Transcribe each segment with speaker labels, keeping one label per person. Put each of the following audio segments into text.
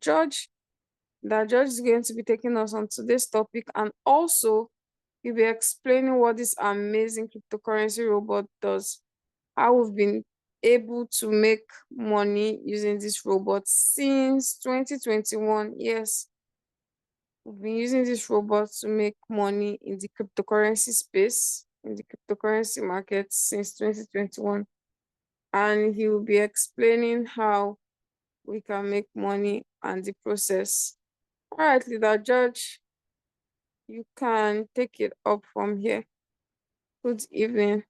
Speaker 1: George. That George is going to be taking us on today's topic, and also he'll be explaining what this amazing cryptocurrency robot does, how we've been able to make money using this robot since 2021. Yes, we've been using this robot to make money in the cryptocurrency space, in the cryptocurrency market since 2021. And he will be explaining how we can make money and the process. All right, Leader George, you can take it up from here. Good evening.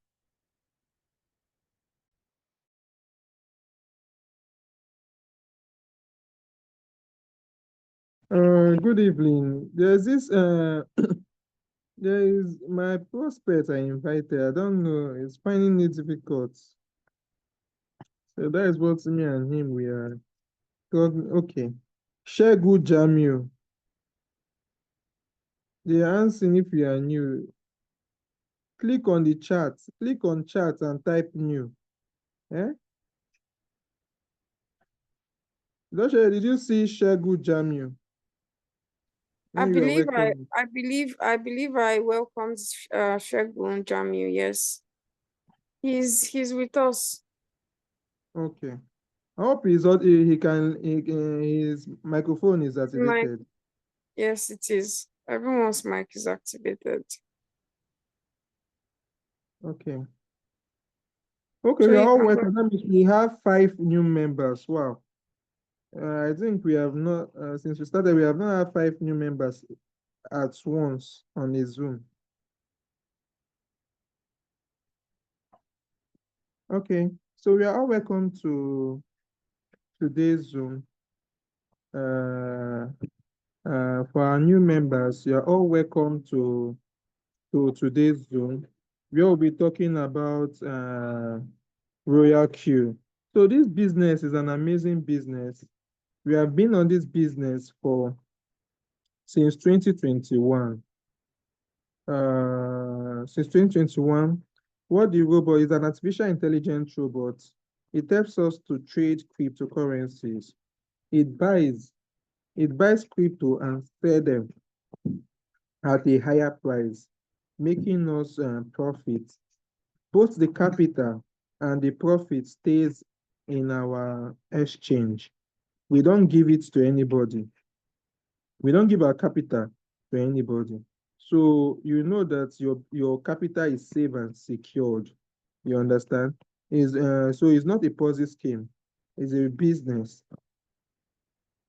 Speaker 2: Good evening. There's this there is my prospect I invited. I don't know, it's finding it difficult. So that is what me and him we are talking. Okay. Shegun Jamiu. They are asking if you are new. Click on the chat. Click on chat and type new. Eh? Did you see Shegun Jamiu?
Speaker 1: I
Speaker 2: When you are
Speaker 1: believe
Speaker 2: welcome.
Speaker 1: I believe I welcomed Shegun Jamiu. Yes, he's with us.
Speaker 2: Okay. I hope he can his microphone is
Speaker 1: My
Speaker 2: activated.
Speaker 1: yes, it is. Everyone's mic is activated.
Speaker 2: Okay. Okay,
Speaker 1: So
Speaker 2: we are
Speaker 1: you
Speaker 2: all
Speaker 1: can go.
Speaker 2: welcome. That means we have 5 new members. Wow. I think we have not, since we started, we have not had 5 new members at once on a Zoom. Okay, so we are all welcome to today's Zoom. For our new members, you are all welcome to today's Zoom. We will be talking about Royal Q. So this business is an amazing business. We have been on this business since 2021. Since 2021, what the robot is an artificial intelligence robot. It helps us to trade cryptocurrencies. It buys crypto and sell them at a higher price, making us profit. Both the capital and the profit stays in our exchange. We don't give it to anybody. We don't give our capital to anybody. So you know that your capital is safe and secured. You understand? So it's not a Ponzi scheme. It's a business.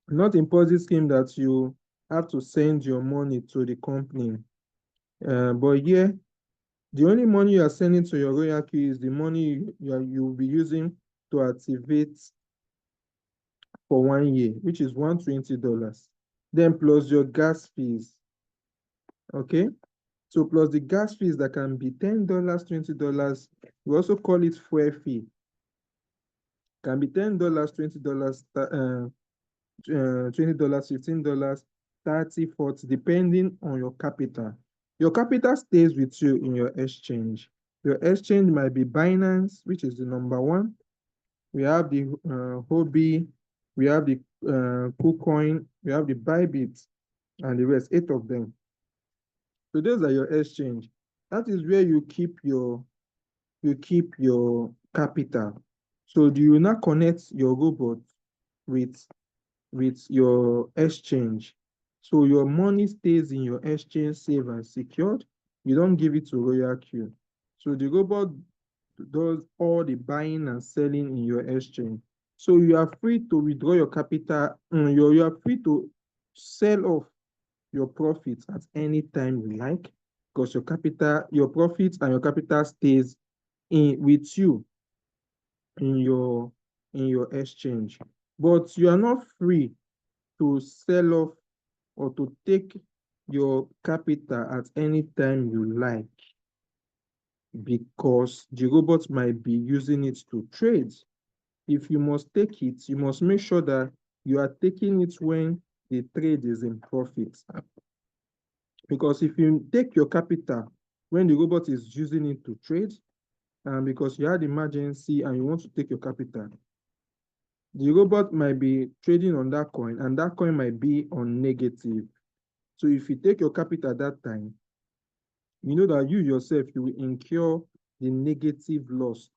Speaker 2: Not a Ponzi scheme that you have to send your money to the company. But yeah, the only money you are sending to your Royal Q is the money you will be using to activate for 1 year, which is $120. Then plus your gas fees. Okay. So plus the gas fees that can be $10, $20. We also call it fuel fee. Can be $10, $20, $20, $15, 30, 40, depending on your capital. Your capital stays with you in your exchange. Your exchange might be Binance, which is the number one. We have the Huobi, we have the KuCoin, we have the Bybit, and the rest, 8 of them. So those are your exchange. That is where you keep your capital. So do you not connect your robot with your exchange? So your money stays in your exchange safe and secured. You don't give it to Royal Q. So the robot does all the buying and selling in your exchange. So you are free to withdraw your capital. You are free to sell off your profits at any time you like, because your profits and your capital stays with you in your exchange. But you are not free to sell off or to take your capital at any time you like, because the robot might be using it to trade. If you must take it, you must make sure that you are taking it when the trade is in profit. Because if you take your capital when the robot is using it to trade, because you had emergency and you want to take your capital, The robot might be trading on that coin, and that coin might be on negative. So if you take your capital at that time, you know that you yourself, you will incur the negative loss.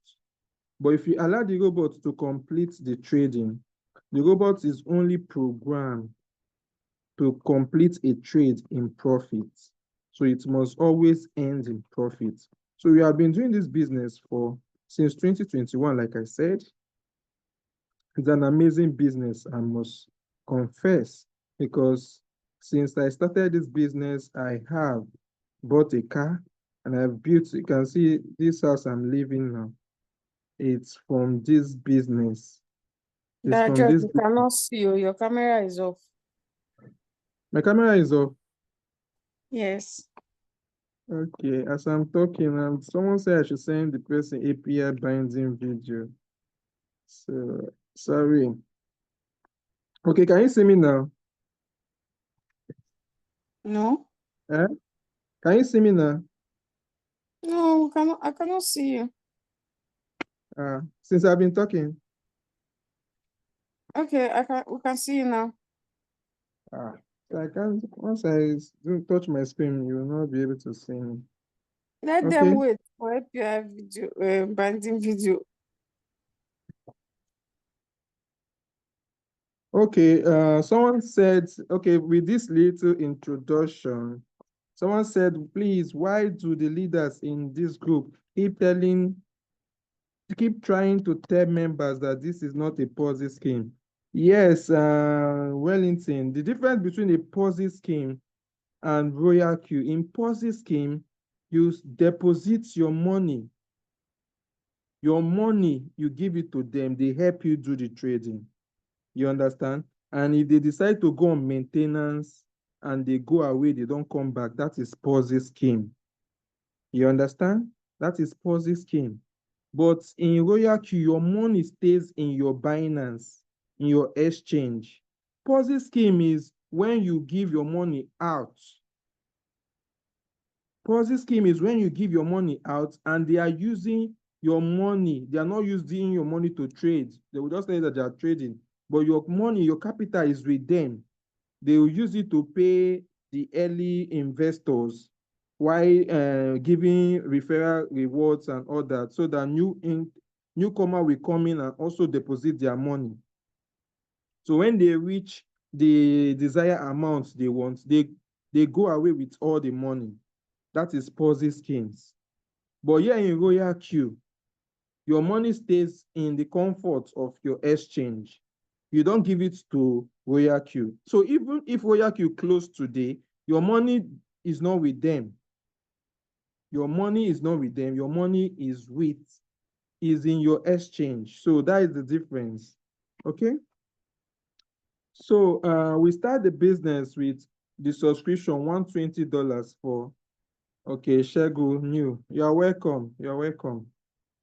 Speaker 2: But if you allow the robot to complete the trading, the robot is only programmed to complete a trade in profit. So it must always end in profit. So we have been doing this business for since 2021, like I said. It's an amazing business, I must confess, because since I started this business, I have bought a car and I've built, you can see this house I'm living now. It's from this business. It's
Speaker 1: That
Speaker 2: from
Speaker 1: George,
Speaker 2: this.
Speaker 1: we cannot see you. Your camera is off.
Speaker 2: My camera is off.
Speaker 1: Yes.
Speaker 2: Okay, as I'm talking, someone said I should send the person API binding video. So, sorry. Okay, can you see me now?
Speaker 1: No?
Speaker 2: Eh? Can you see me now?
Speaker 1: No, I cannot see you.
Speaker 2: Since I've been talking.
Speaker 1: Okay, we can see you now.
Speaker 2: So I can't, once I touch my screen, you will not be able to see me.
Speaker 1: Let them
Speaker 2: Okay.
Speaker 1: wait for API video, binding video.
Speaker 2: Okay, someone said, okay, with this little introduction, someone said, please, why do the leaders in this group keep trying to tell members that this is not a Ponzi scheme? Yes, Wellington, the difference between a Ponzi scheme and Royal Q, in Ponzi scheme, you deposit your money, you give it to them, they help you do the trading. You understand? And if they decide to go on maintenance and they go away, they don't come back, that is Ponzi scheme. You understand? That is Ponzi scheme. But in Royal Q, your money stays in your Binance, in your exchange. Ponzi scheme is when you give your money out. Ponzi scheme is when you give your money out and they are using your money. They are not using your money to trade. They will just say that they are trading. But your money, your capital is with them. They will use it to pay the early investors while giving referral rewards and all that, so that newcomer will come in and also deposit their money. So when they reach the desired amount they want, they go away with all the money. That is Ponzi schemes. But here in Royal Q, your money stays in the comfort of your exchange. You don't give it to Royal Q. So even if Royal Q closed today, your money is not with them. Your money is not with them. Your money is in your exchange. So that is the difference. Okay. So we start the business with the subscription, $120 for, okay, Shegu new. You are welcome. You are welcome.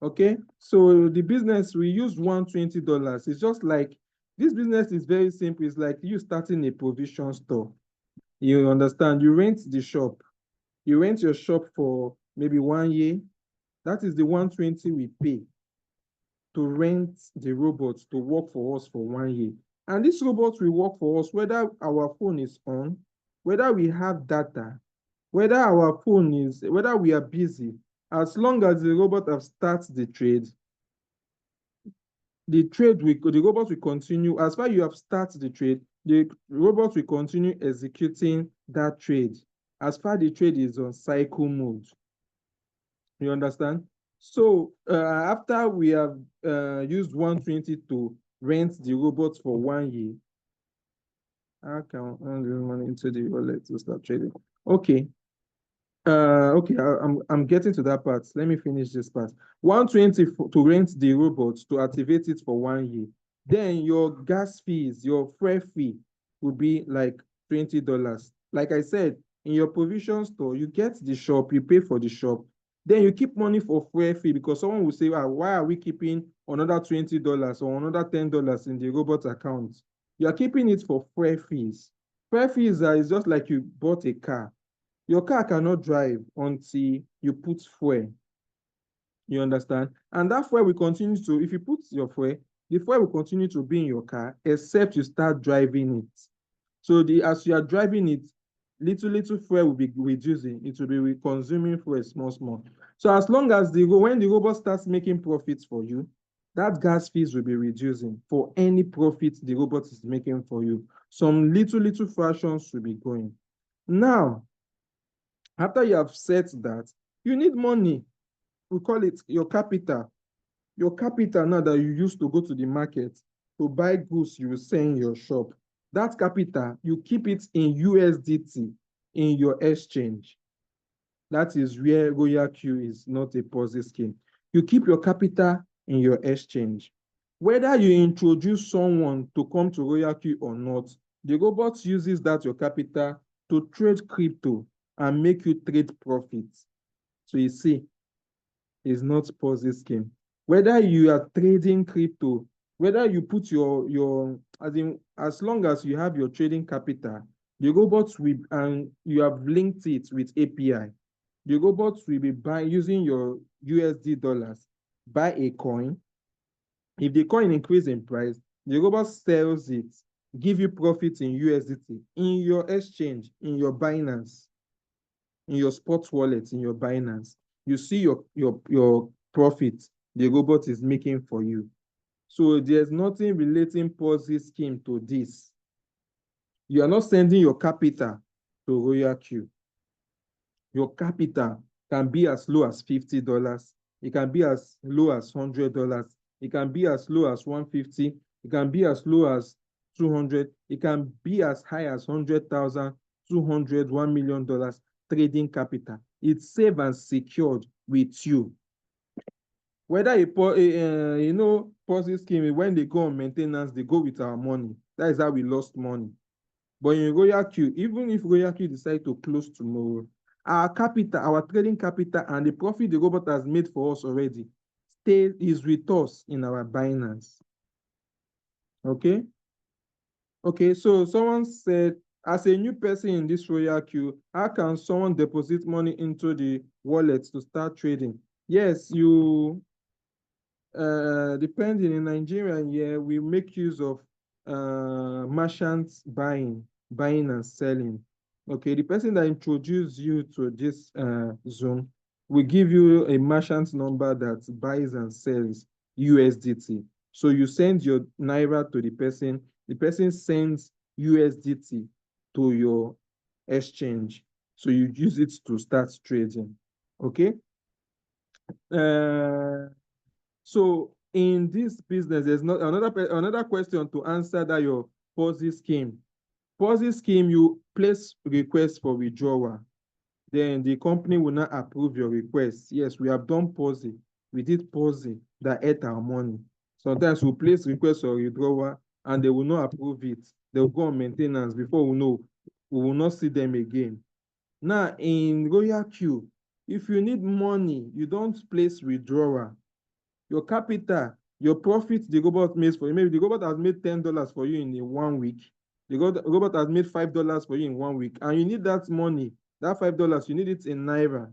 Speaker 2: Okay, so the business, we use $120. It's just like, this business is very simple. It's like you starting a provision store. You understand? You rent the shop. You rent your shop for maybe 1 year. That is the 120 we pay to rent the robots to work for us for 1 year. And this robot will work for us whether our phone is on, whether we have data, whether we are busy. As long as the robot have started the trade, the robot will continue. As far as you have started the trade, the robot will continue executing that trade as far as the trade is on cycle mode. You understand? So after we have used 120 to rent the robot for 1 year, I can earn the money into the wallet to start trading. Okay. Okay, I'm getting to that part. Let me finish this part. 120 to rent the robot to activate it for 1 year. Then your gas fees, your fuel fee will be like $20. Like I said, in your provision store, you get the shop, you pay for the shop. Then you keep money for fuel fee, because someone will say, why are we keeping another $20 or another $10 in the robot account? You are keeping it for fuel fees. Fuel fees is just like you bought a car. Your car cannot drive until you put fuel. You understand? And that fuel will continue to, if you put your fuel, the fuel will continue to be in your car except you start driving it. So as you are driving it, little fuel will be reducing. It will be consuming fuel small. So as long as when the robot starts making profits for you, that gas fees will be reducing for any profit the robot is making for you. Some little fractions will be going. Now, after you have set that, you need money. We call it your capital. Your capital now that you use to go to the market to buy goods you will sell in your shop. That capital, you keep it in USDT in your exchange. That is where Royal Q is not a POSI scheme. You keep your capital in your exchange. Whether you introduce someone to come to Royal Q or not, the robot uses that your capital to trade crypto and make you trade profits. So you see, it's not POSI scheme. Whether you are trading crypto, whether you put as long as you have your trading capital, the robots will, and you have linked it with API, the robots will be using your USD dollars, buy a coin. If the coin increases in price, the robot sells it, give you profits in USDT, in your exchange, in your Binance, in your sports wallet, in your Binance. You see your profit the robot is making for you. So there's nothing relating POSI scheme to this. You are not sending your capital to Royal Q. Your capital can be as low as $50. It can be as low as $100. It can be as low as $150. It can be as low as $200. It can be as high as $100,000, $200, $1 million trading capital. It's safe and secured with you. Whether POSI scheme, when they go on maintenance, they go with our money. That is how we lost money. But in Royal Q, even if Royal Q decide to close tomorrow, our capital, our trading capital, and the profit the robot has made for us already is with us in our Binance. Okay? Okay, so someone said, as a new person in this Royal Q, how can someone deposit money into the wallet to start trading? Yes, depending in Nigeria, yeah, we make use of merchants buying and selling. Okay, the person that introduced you to this Zoom will give you a merchant number that buys and sells USDT. So you send your Naira to the person sends USDT to your exchange. So you use it to start trading. Okay. So in this business, there's not another question to answer that your POSI scheme. POSI scheme, you place request for withdrawal. Then the company will not approve your request. Yes, we have done POSI. We did POSI that ate our money. Sometimes we place request for withdrawal and they will not approve it. They will go on maintenance. Before we know, we will not see them again. Now in Royal Q, if you need money, you don't place withdrawal. Your capital, your profit the robot makes for you. Maybe the robot has made $10 for you in 1 week. The robot has made $5 for you in 1 week, and you need that money, that $5, you need it in Naira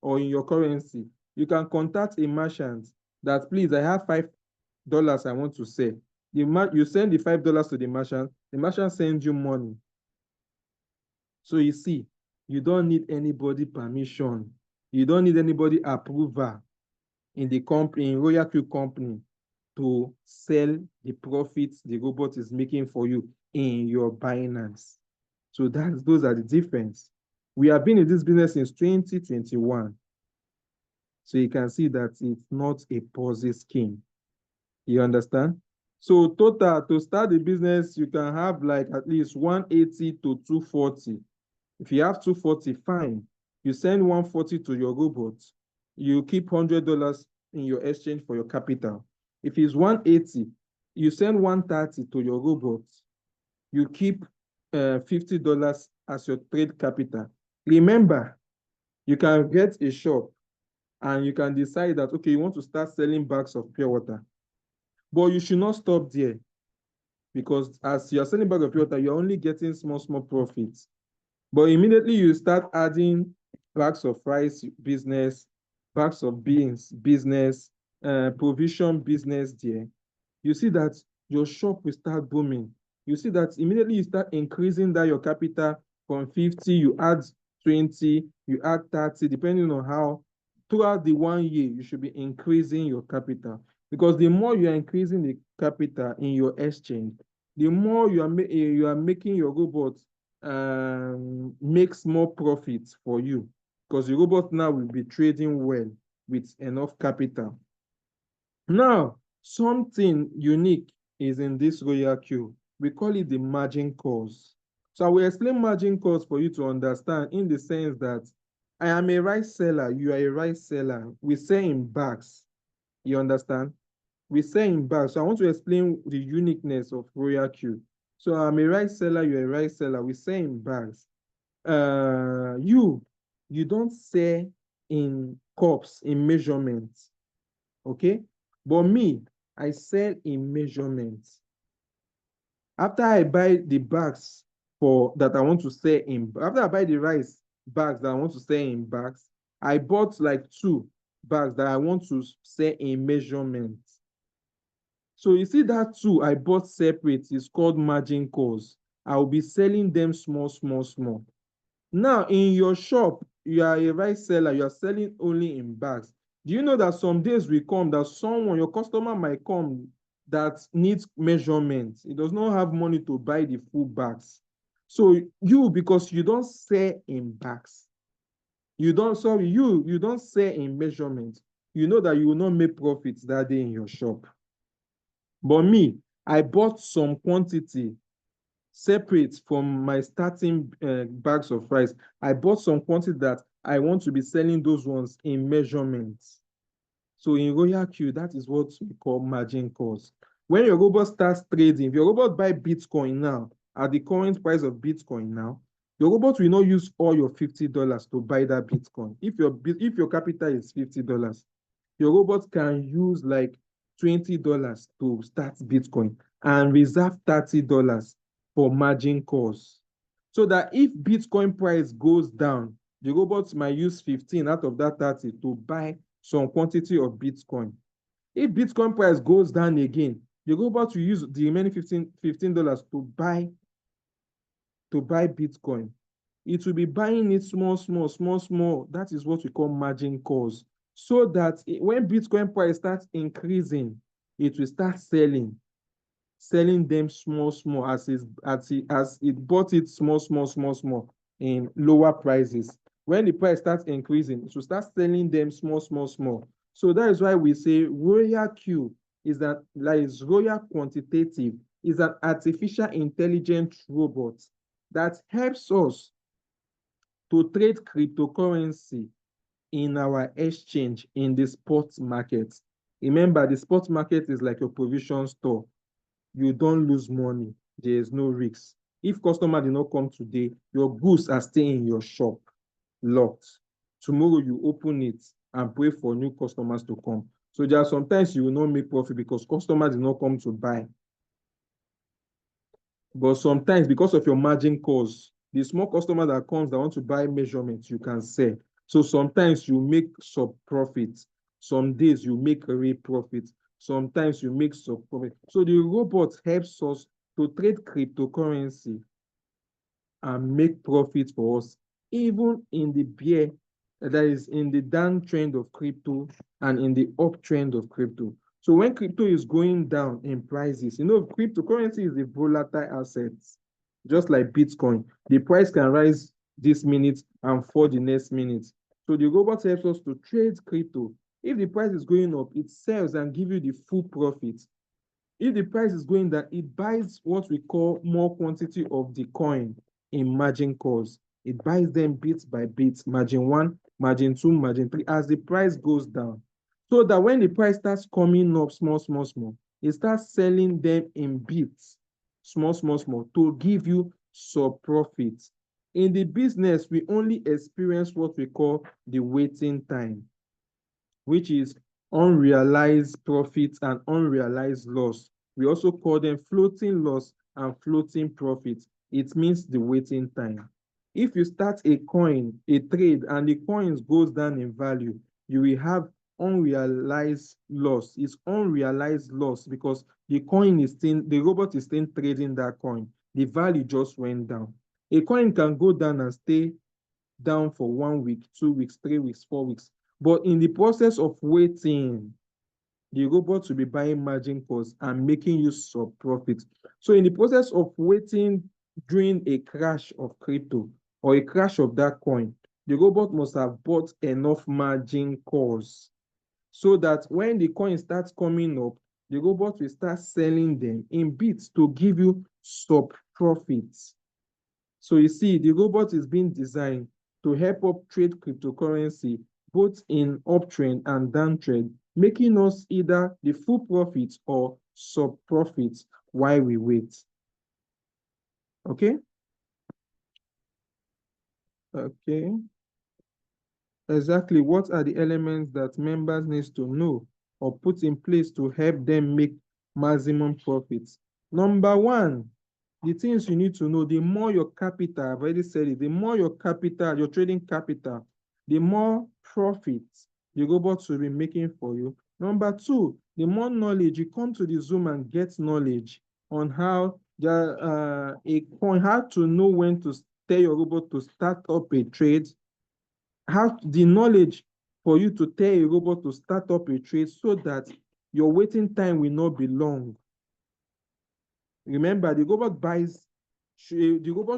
Speaker 2: or in your currency. You can contact a merchant that, please, I have $5 I want to sell. You send the $5 to the merchant sends you money. So you see, you don't need anybody permission. You don't need anybody approval in the company, in Royal Q company, to sell the profits the robot is making for you in your Binance. So those are the difference. We have been in this business since 2021. So you can see that it's not a POSI scheme. You understand? So total, to start the business, you can have like at least 180 to 240. If you have 240, fine. You send 140 to your robot. You keep $100 in your exchange for your capital. If it's 180, you send 130 to your robot. You keep $50 as your trade capital. Remember, you can get a shop and you can decide that, okay, you want to start selling bags of pure water. But you should not stop there, because as you're selling bags of pure water, you're only getting small profits. But immediately you start adding bags of rice business, bags of beans business, provision business there, you see that your shop will start booming. You see that immediately you start increasing that your capital from 50, you add 20, you add 30, depending on how throughout the 1 year, you should be increasing your capital. Because the more you are increasing the capital in your exchange, the more you are making your robot makes more profits for you. Because the robot now will be trading well with enough capital. Now, something unique is in this royal queue. We call it the margin calls. So I will explain margin calls for you to understand in the sense that I am a rice seller, you are a rice seller. We sell in bags. You understand? We sell in bags. So I want to explain the uniqueness of royal queue. So I'm a rice seller, you're a rice seller. We sell in bags. You don't sell in cups, in measurements. Okay? But me, I sell in measurements. After I buy the bags that I want to sell in, after I buy the rice bags that I want to sell in bags, I bought like 2 bags that I want to sell in measurements. So you see that 2 I bought separate is called margin calls. I will be selling them small, small, small. Now in your shop, you are a rice seller, you are selling only in bags. Do you know that some days will come that your customer might come that needs measurement. He does not have money to buy the full bags. So because you don't sell in bags, you don't sell in measurement, you know that you will not make profits that day in your shop. But me, I bought some quantity separate from my starting bags of rice. I bought some quantity that I want to be selling those ones in measurements. So in royal queue, that is what we call margin calls. When your robot starts trading, if your robot buy Bitcoin now, at the current price of Bitcoin now, your robot will not use all your $50 to buy that Bitcoin. If your capital is $50, your robot can use like $20 to start Bitcoin and reserve $30 for margin calls. So that if Bitcoin price goes down, the robot might use 15 out of that 30 to buy some quantity of Bitcoin. If Bitcoin price goes down again, the robot will use the remaining $15 to buy Bitcoin. It will be buying it small, small, small, small. That is what we call margin calls. So that when Bitcoin price starts increasing, it will start selling them small, small as it bought it small, small, small, small in lower prices. When the price starts increasing, it will start selling them small, small, small. So that is why we say royal queue is royal quantitative, is an artificial intelligent robot that helps us to trade cryptocurrency in our exchange in the spot market. Remember, the spot market is like a provision store. You don't lose money. There is no risk. If customer did not come today, your goods are staying in your shop, locked. Tomorrow you open it and pray for new customers to come. So there are sometimes you will not make profit because customers did not come to buy. But sometimes because of your margin calls, the small customer that comes that want to buy measurements, you can sell. So sometimes you make sub profits. Some days you make a real profit. Sometimes you make sub profit. So the robot helps us to trade cryptocurrency and make profit for us, even in the bear, that is in the downtrend of crypto and in the uptrend of crypto. So when crypto is going down in prices, cryptocurrency is a volatile asset, just like Bitcoin. The price can rise this minute and fall the next minute. So the robot helps us to trade crypto. If the price is going up, it sells and gives you the full profit. If the price is going down, it buys what we call more quantity of the coin in margin calls. It buys them bit by bit, margin 1, margin 2, margin 3, as the price goes down. So that when the price starts coming up small, small, small, it starts selling them in bits, small, small, small, to give you sub profits. In the business, we only experience what we call the waiting time, which is unrealized profits and unrealized loss. We also call them floating loss and floating profit. It means the waiting time. If you start a trade, and the coins goes down in value, you will have unrealized loss. It's unrealized loss because the robot is still trading that coin. The value just went down. A coin can go down and stay down for 1 week, 2 weeks, 3 weeks, 4 weeks. But in the process of waiting, the robot will be buying margin calls and making use of profit. So in the process of waiting during a crash of crypto or a crash of that coin, the robot must have bought enough margin calls so that when the coin starts coming up, the robot will start selling them in bits to give you sub profits. So you see, the robot is being designed to help up trade cryptocurrency both in uptrend and downtrend, making us either the full profits or sub profits while we wait. Okay? Okay. Exactly what are the elements that members need to know or put in place to help them make maximum profits? Number one, the things you need to know, the more your capital, I've already said it, the more your capital, your trading capital, the more profits the robots will be making for you. Number two, the more knowledge you come to the Zoom and get knowledge on how how to know when to tell your robot to start up a trade, have the knowledge for you to tell a robot to start up a trade so that your waiting time will not be long. Remember, the robot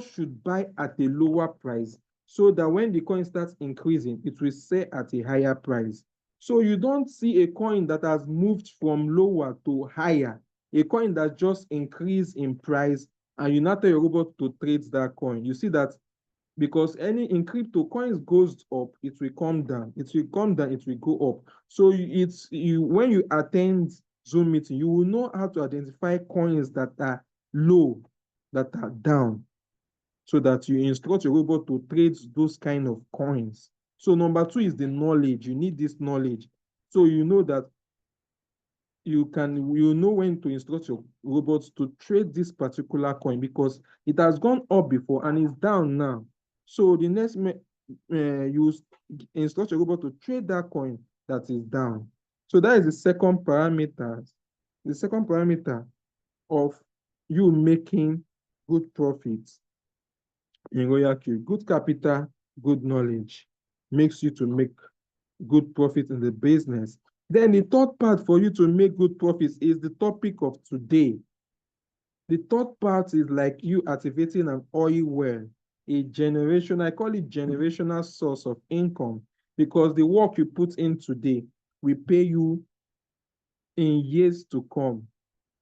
Speaker 2: should buy at a lower price so that when the coin starts increasing, it will sell at a higher price. So you don't see a coin that has moved from lower to higher, a coin that just increased in price, and you now tell your robot to trade that coin. You see that because in crypto, coins goes up, it will come down, it will come down, it will go up. So when you attend Zoom meeting, you will know how to identify coins that are low, that are down, so that you instruct your robot to trade those kind of coins. So number two is the knowledge. You need this knowledge. So you know that you know when to instruct your robots to trade this particular coin because it has gone up before and it's down now. So the next you instruct your robot to trade that coin that is down. So that is the second parameter. The second parameter of you making good profits in RoyalQ. Good capital, good knowledge makes you to make good profit in the business. Then the third part for you to make good profits is the topic of today. The third part is like you activating an oil well, I call it generational source of income, because the work you put in today will pay you in years to come.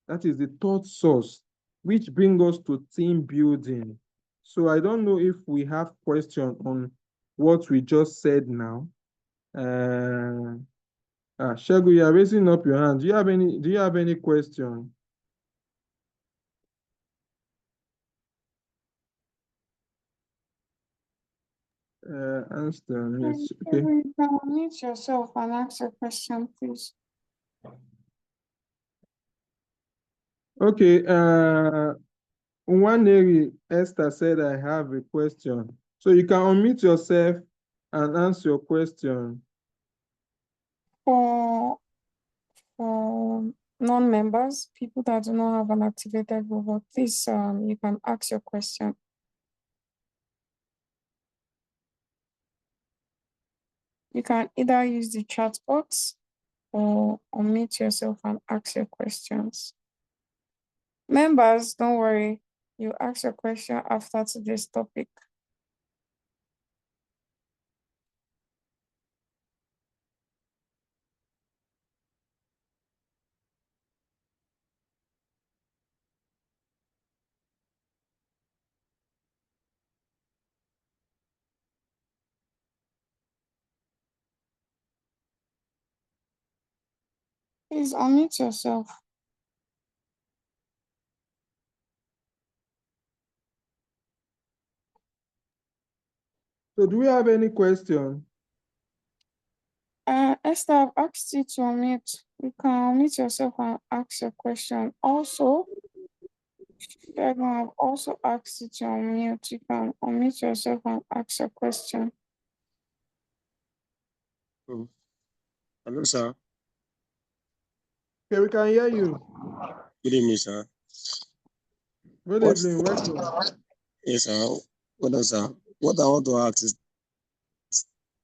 Speaker 2: That is the third source, which brings us to team building. So I don't know if we have question on what we just said now. Shegu, you are raising up your hand. Do you have any question? Answer. Yes. Okay.
Speaker 1: You can unmute yourself and ask a question, please.
Speaker 2: Okay. One Esther said I have a question. So you can unmute yourself and answer your question.
Speaker 1: For non-members, people that do not have an activated robot, please you can ask your question. You can either use the chat box or unmute yourself and ask your questions. Members, don't worry, you ask your question after today's topic. Please unmute yourself.
Speaker 2: So do we have any question?
Speaker 1: Esther, I've asked you to unmute. You can unmute yourself and ask your question. Also, I've also asked you to unmute. You can unmute yourself and ask your question.
Speaker 3: Hello, sir.
Speaker 2: Okay, we can hear you.
Speaker 3: Good evening, sir.
Speaker 2: Good
Speaker 3: What?
Speaker 2: evening, welcome.
Speaker 3: Yes, sir. What else, sir? What I want to ask is,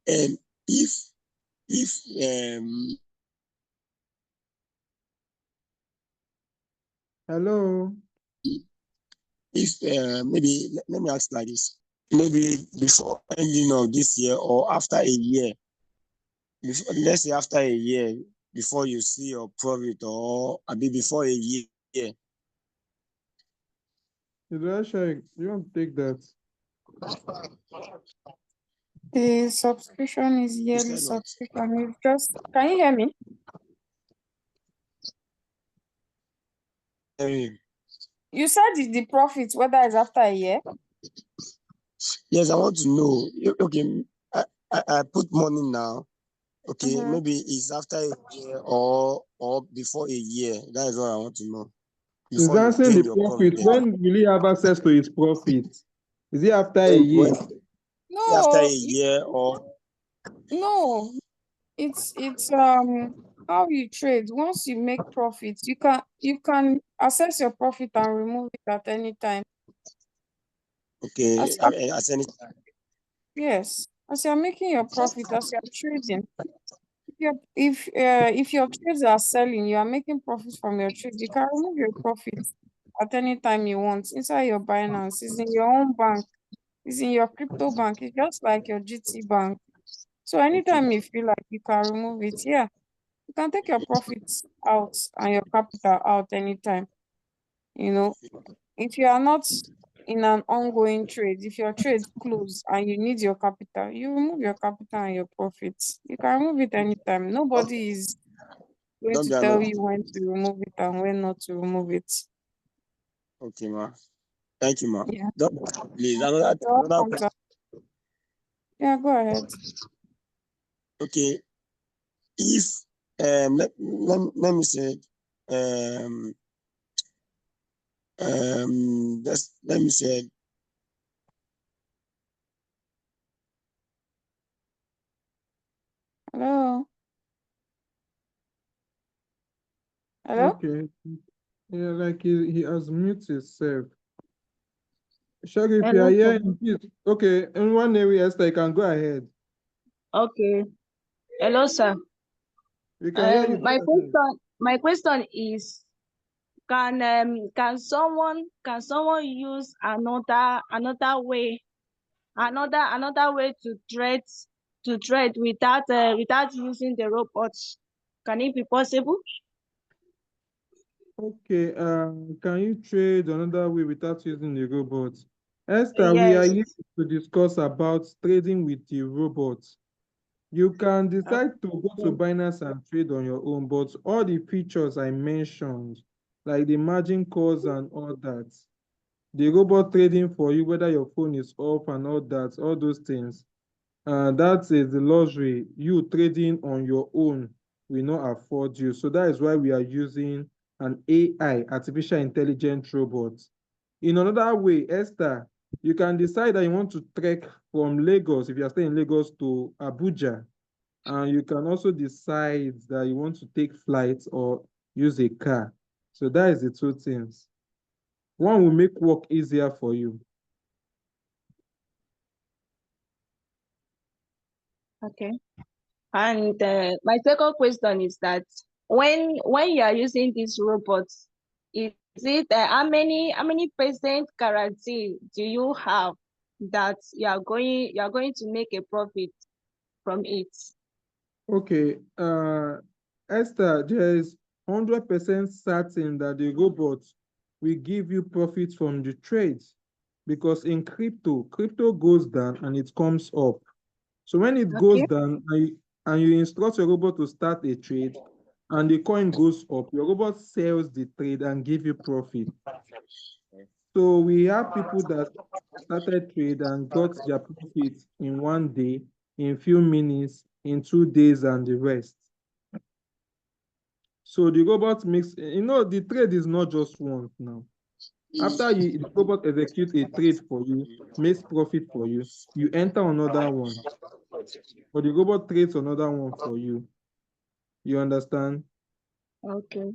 Speaker 3: if
Speaker 2: Hello.
Speaker 3: maybe let me ask like this. Maybe before ending of this year or after a year, let's say after a year, before you see your profit, or before a year.
Speaker 2: You want to take that?
Speaker 1: The subscription is yearly
Speaker 3: said what?
Speaker 1: subscription. It's just, can you hear me? You said the profit, whether it's after a year.
Speaker 3: Yes, I want to know. Okay, I put money now. Okay, maybe it's after a year or before a year. That is what I want to know.
Speaker 2: He's
Speaker 3: Before you
Speaker 2: answering
Speaker 3: gain
Speaker 2: the
Speaker 3: your
Speaker 2: profit.
Speaker 3: profit.
Speaker 2: When will he have access to his profit? Is it after a year?
Speaker 3: After a
Speaker 1: No,
Speaker 3: year or
Speaker 1: no. It's how you trade. Once you make profits, you can assess your profit and remove it at any time.
Speaker 3: okay,
Speaker 1: As
Speaker 3: as any
Speaker 1: yes, as you're making your profit, as you're trading. If your trades are selling, you are making profits from your trades. You can remove your profits at any time you want inside your Binance. It's in your own bank. It's in your crypto bank. It's just like your GT bank. So anytime you feel like you can remove it, yeah, you can take your profits out and your capital out anytime. You know, if you are not in an ongoing trade, if your trade close and you need your capital, you remove your capital and your profits. You can remove it anytime. Nobody is going
Speaker 3: don't
Speaker 1: to
Speaker 3: be
Speaker 1: tell
Speaker 3: annoyed.
Speaker 1: you when to remove it and when not to remove it.
Speaker 3: Okay, ma. Thank you, ma.
Speaker 1: Yeah.
Speaker 3: Don't, please, another
Speaker 1: You're welcome,
Speaker 3: question.
Speaker 1: sir. Yeah, go ahead.
Speaker 3: Okay, if let me say um let me say
Speaker 1: Hello. Hello.
Speaker 2: Okay. Yeah, like he has muted himself. Shaggy, if you
Speaker 4: Hello,
Speaker 2: are
Speaker 4: sir.
Speaker 2: here, please. Okay, in one area, Esther, you can go ahead.
Speaker 4: Okay. Hello, sir.
Speaker 2: We can hear you. Go ahead.
Speaker 4: My question is, can someone use another way to trade without using the robots? Can it be possible?
Speaker 2: Okay, can you trade another way without using the robot? Esther, we are
Speaker 4: Yes.
Speaker 2: here to discuss about trading with the robots. You can decide to go to
Speaker 4: Okay.
Speaker 2: Binance and trade on your own, but all the features I mentioned, like the margin calls and all that, the robot trading for you, whether your phone is off and all that, all those things, that is the luxury you trading on your own will not afford you. So that is why we are using an AI, artificial intelligence robot. In another way, Esther, you can decide that you want to trek from Lagos, if you are staying in Lagos, to Abuja. And you can also decide that you want to take flights or use a car. So that is the two things. One will make work easier for you.
Speaker 4: Okay. And my second question is that when you are using these robots, is it how many percent guarantee do you have that you are going to make a profit from it?
Speaker 2: Okay, Esther, there is 100% certain that the robot will give you profit from the trades, because in crypto goes down and it comes up. So when it goes
Speaker 4: Okay.
Speaker 2: down and you instruct your robot to start a trade and the coin goes up, your robot sells the trade and give you profit. So we have people that started trade and got their profit in one day, in few minutes, in 2 days, and the rest. So the robot makes, the trade is not just once now. After the robot executes a trade for you, makes profit for you, you enter another one, or the robot trades another one for you. You understand?
Speaker 4: Okay.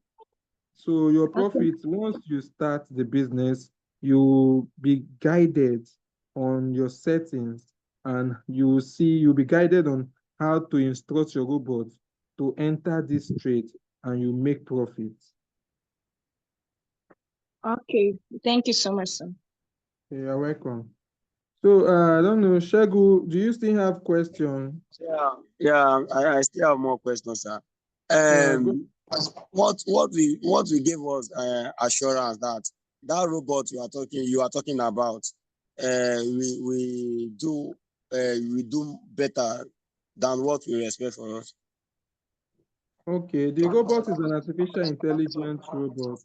Speaker 2: So your
Speaker 4: Okay.
Speaker 2: profits, once you start the business, you'll be guided on your settings, and you'll be guided on how to instruct your robot to enter this trade, and you make profits.
Speaker 4: Okay. Thank you so much, sir.
Speaker 2: You're welcome. So I don't know, Shegu, do you still have questions?
Speaker 3: Yeah, I still have more questions, sir.
Speaker 2: Yeah, go.
Speaker 3: What we gave us assurance that that robot you are talking about, we do better than what we expect from us.
Speaker 2: Okay, the robot is an artificial intelligence robot.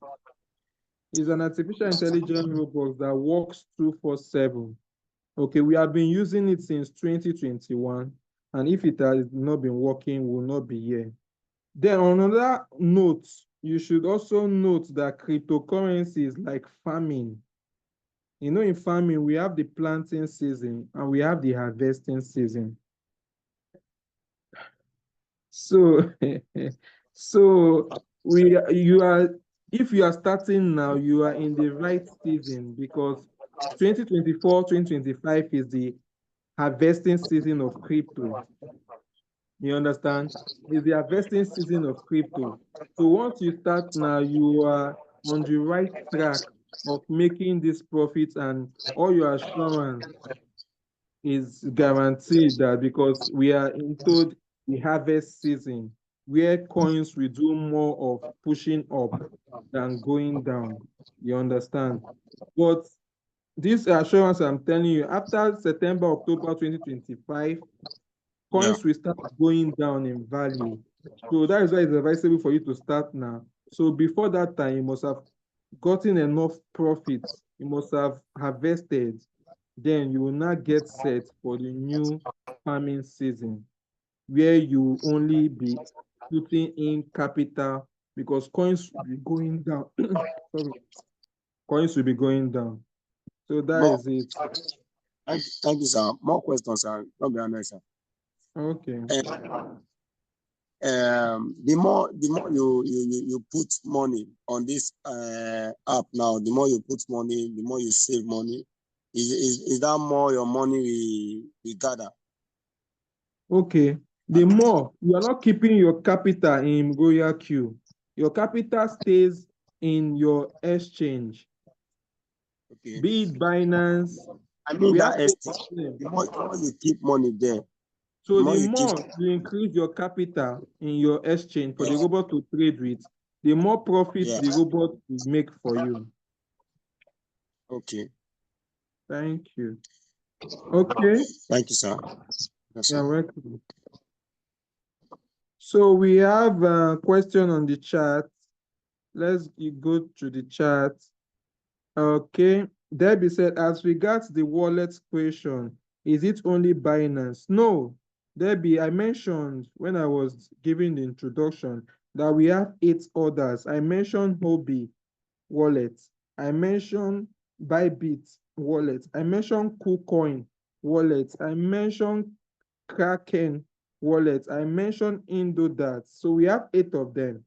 Speaker 2: It's an artificial intelligence robot that works 24/7. Okay, we have been using it since 2021, and if it has not been working, we will not be here. Then on another note, you should also note that cryptocurrencies like farming, in farming, we have the planting season and we have the harvesting season. So, so if you are starting now, you are in the right season, because 2024, 2025 is the harvesting season of crypto. You understand? It's the harvesting season of crypto. So once you start now, you are on the right track of making this profit, and all your assurance is guaranteed, that because we are into the harvest season, where coins will do more of pushing up than going down. You understand? But this assurance I'm telling you, after September, October 2025,
Speaker 3: Yeah.
Speaker 2: coins will start going down in value. So that is why it's advisable for you to start now. So before that time, you must have gotten enough profits. You must have harvested. Then you will not get set for the new farming season, where you only be putting in capital, because coins will be going down. Sorry. Coins will be going down. So that
Speaker 3: More,
Speaker 2: is it.
Speaker 3: thank you, sir. More questions, sir. Not be honest, sir.
Speaker 2: Okay.
Speaker 3: The more you put money on this app now, the more you put money, the more you save money. Is that more your money we gather?
Speaker 2: Okay. The more you are not keeping your capital in Royal Q, your capital stays in your exchange,
Speaker 3: Okay.
Speaker 2: be it Binance.
Speaker 3: I mean
Speaker 2: We
Speaker 3: that
Speaker 2: have eight
Speaker 3: estate.
Speaker 2: of them.
Speaker 3: The more you keep money there,
Speaker 2: So
Speaker 3: the more
Speaker 2: the
Speaker 3: you keep.
Speaker 2: more you increase your capital in your exchange for the robot to trade with, the more profits
Speaker 3: Yeah.
Speaker 2: the robot will make for you.
Speaker 3: Okay.
Speaker 2: Thank you. Okay.
Speaker 3: Thank you, sir. Yes, sir.
Speaker 2: You're welcome. So we have a question on the chat. Let's go to the chat. Okay. Debbie said, as regards the wallet question, is it only Binance? No, Debbie, I mentioned when I was giving the introduction that we have 8 others. I mentioned Huobi wallet. I mentioned Bybit wallet. I mentioned KuCoin wallet. I mentioned Kraken wallet. I mentioned Indodat. So we have 8 of them.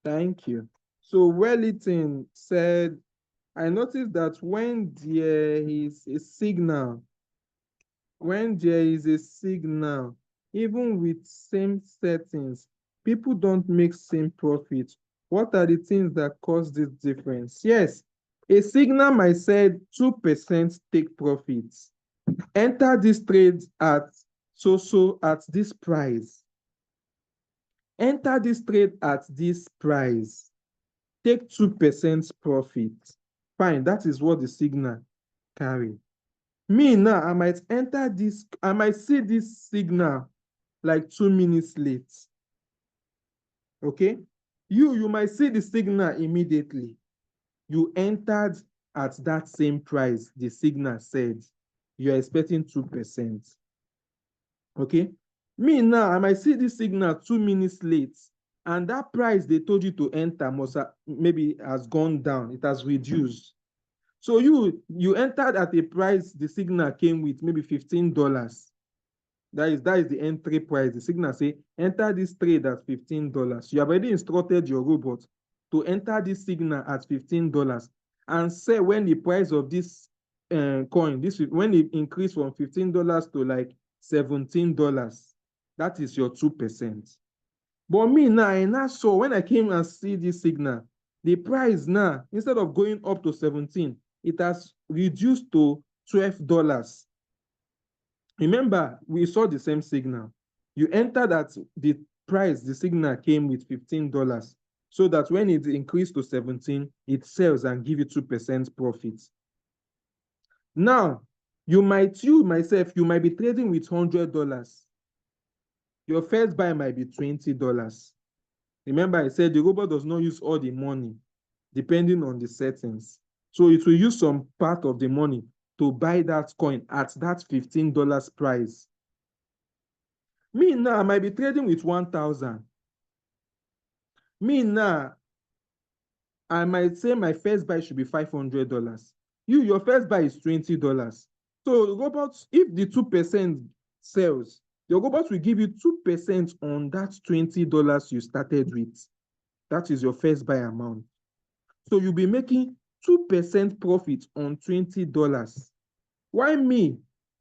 Speaker 2: Thank you. So Wellington said, I noticed that when there is a signal, even with same settings, people don't make same profit. What are the things that cause this difference? Yes, a signal might say 2% take profits. Enter this trade at at this price. Enter this trade at this price. Take 2% profit. Fine, that is what the signal carry. Me now, I might see this signal like 2 minutes late. Okay? You might see the signal immediately. You entered at that same price the signal said. You're expecting 2%. Okay? Me now, I might see this signal 2 minutes late, and that price they told you to enter maybe has gone down. It has reduced. So you entered at a price the signal came with, maybe $15. That is the entry price. The signal say, enter this trade at $15. You have already instructed your robot to enter this signal at $15 and say when the price of this coin, when it increase from $15 to like $17, that is your 2%. But me now, I now saw when I came and see this signal, the price now, instead of going up to 17, it has reduced to $12. Remember, we saw the same signal. You enter that the price, the signal came with $15, so that when it increased to 17, it sells and give you 2% profit. Now, you might be trading with $100. Your first buy might be $20. Remember, I said the robot does not use all the money, depending on the settings. So it will use some part of the money to buy that coin at that $15 price. Me now, I might be trading with 1,000. Me now, I might say my first buy should be $500. Your first buy is $20. So the robot, if the 2% sells, your robot will give you 2% on that $20 you started with. That is your first buy amount. So you'll be making 2% profit on $20. Why me?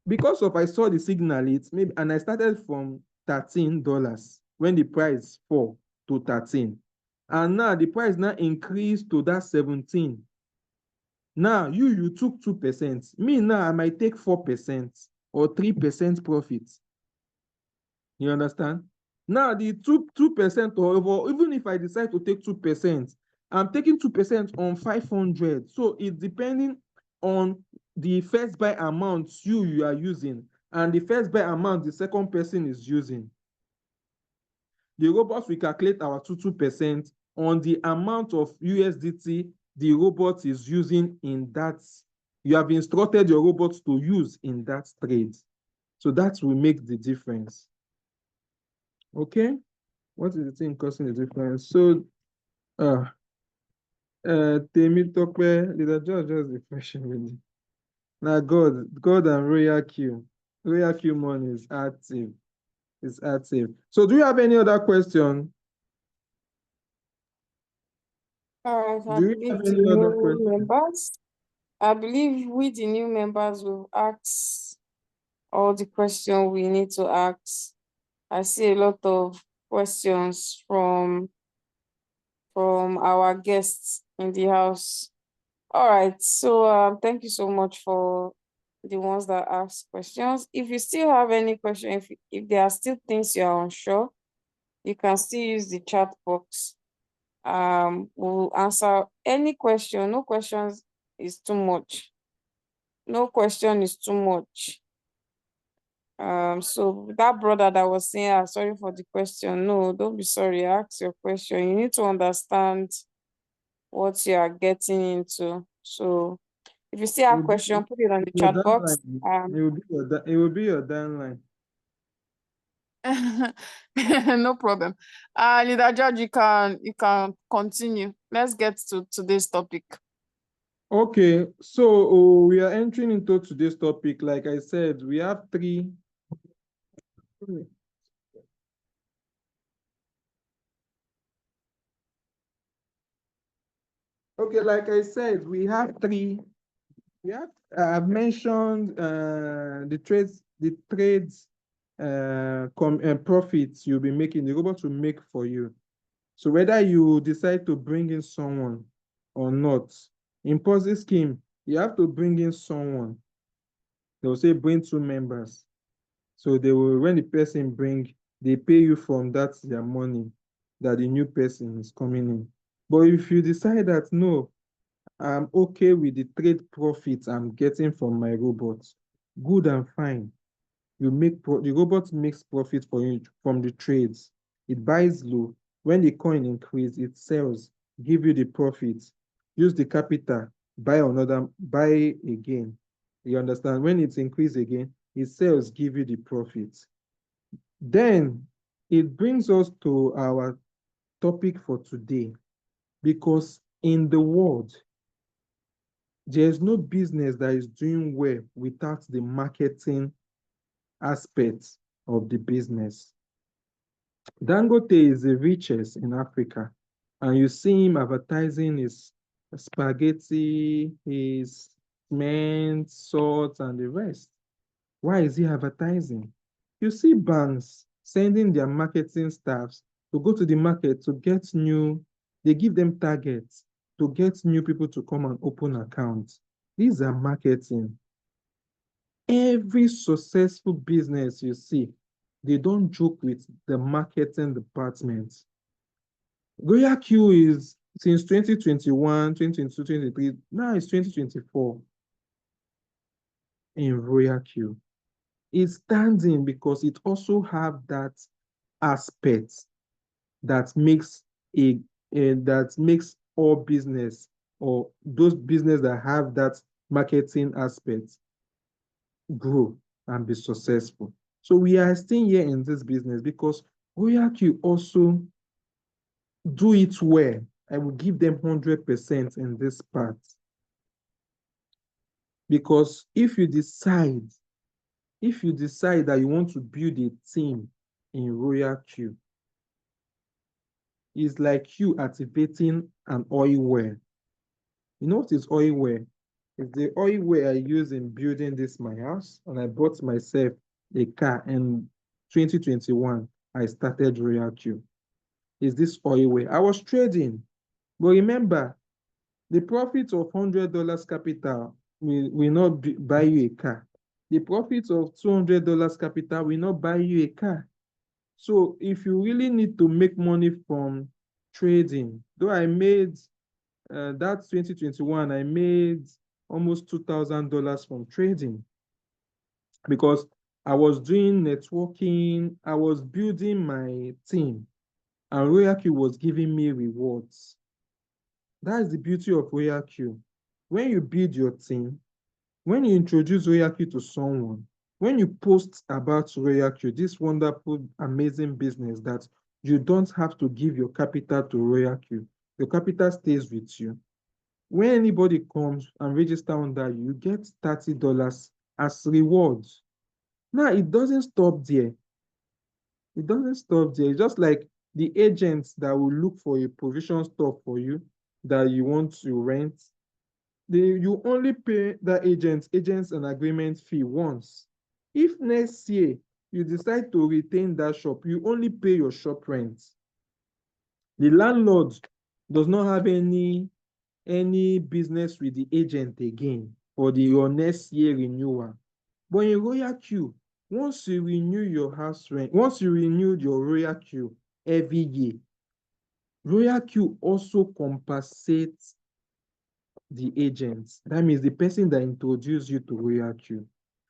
Speaker 2: Because of I saw the signal and I started from $13 when the price fall to 13. And now the price now increased to that 17. Now you took 2%. Me now I might take 4% or 3% profit. You understand? Now the 2% or even if I decide to take 2%, I'm taking 2% on 500. So it's depending on the first buy amount you are using and the first buy amount the second person is using. The robot will calculate our 2% on the amount of USDT the robot is using in that. You have instructed your robot to use in that trade. So that will make the difference. Okay? What is the thing causing the difference? So, Temitope, Leader George just refreshing with now God and Royal Q. Royal Q money is active. It's active. So do you have any other question?
Speaker 1: All right,
Speaker 2: Do you have any other question?
Speaker 1: I believe with the new members, we've asked all the questions we need to ask. I see a lot of questions from our guests in the house. All right, so thank you so much for the ones that asked questions. If you still have any question, if there are still things you are unsure, you can still use the chat box. We'll answer any question. No questions is too much. No question is too much. So that brother that was saying, sorry for the question. No, don't be sorry. Ask your question. You need to understand what you are getting into. So if you still have question, put it on the chat box.
Speaker 2: It will be your downline.
Speaker 1: No problem. Leader George, you can continue. Let's get to today's topic.
Speaker 2: Okay, so we are entering into today's topic. Like I said, we have three. Okay, like I said, we have three. I've mentioned the trades profits you'll be making, the robot will make for you. So whether you decide to bring in someone or not, in Ponzi scheme, you have to bring in someone. They'll say bring 2 members. So when the person they pay you from that their money that the new person is coming in. But if you decide that no, I'm okay with the trade profits I'm getting from my robot, good and fine. The robot makes profit for you from the trades. It buys low. When the coin increase, it sells, give you the profit. Use the capital, buy again. You understand? When it's increased again, it sells, give you the profit. Then it brings us to our topic for today, because in the world, there's no business that is doing well without the marketing aspect. of the business. Dangote is the richest in Africa, and you see him advertising his spaghetti, his cement, salt, and the rest. Why is he advertising? You see banks sending their marketing staffs to go to the market to get they give them targets to get new people to come and open accounts. These are marketing. Every successful business you see, they don't joke with the marketing department. Royal Q is since 2021, 2022, 2023, now it's 2024 in Royal Q. It's standing because it also have that aspect that makes that makes all business, or those business that have that marketing aspect, grow and be successful. So we are still here in this business because Royal Q also do it well. I will give them 100% in this part. Because if you decide that you want to build a team in Royal Q, it's like you activating an oil well. You know what is oil well? It's the oil well I use in building this my house, and I bought myself a car in 2021. I started Royal Q. Is this oil well? I was trading, but remember, the profit of $100 capital will not buy you a car. The profit of $200 capital will not buy you a car. So if you really need to make money from trading, though I made that 2021, I made almost $2,000 from trading because I was doing networking, I was building my team, and Royal Q was giving me rewards. That's the beauty of Royal Q. When you build your team, when you introduce Royal Q to someone, when you post about Royal Q, this wonderful, amazing business that you don't have to give your capital to Royal Q, your capital stays with you. When anybody comes and register under you, you get $30 as rewards. Now, it doesn't stop there. It doesn't stop there. It's just like the agents that will look for a provision store for you that you want to rent. You only pay that agents and agreement fee once. If next year you decide to retain that shop, you only pay your shop rent. The landlord does not have any business with the agent again for your next year renewal. But in Royal Q, once you renew your house rent, once you renew your Royal Q every year, Royal Q also compensates the agent. That means the person that introduced you to Royal Q.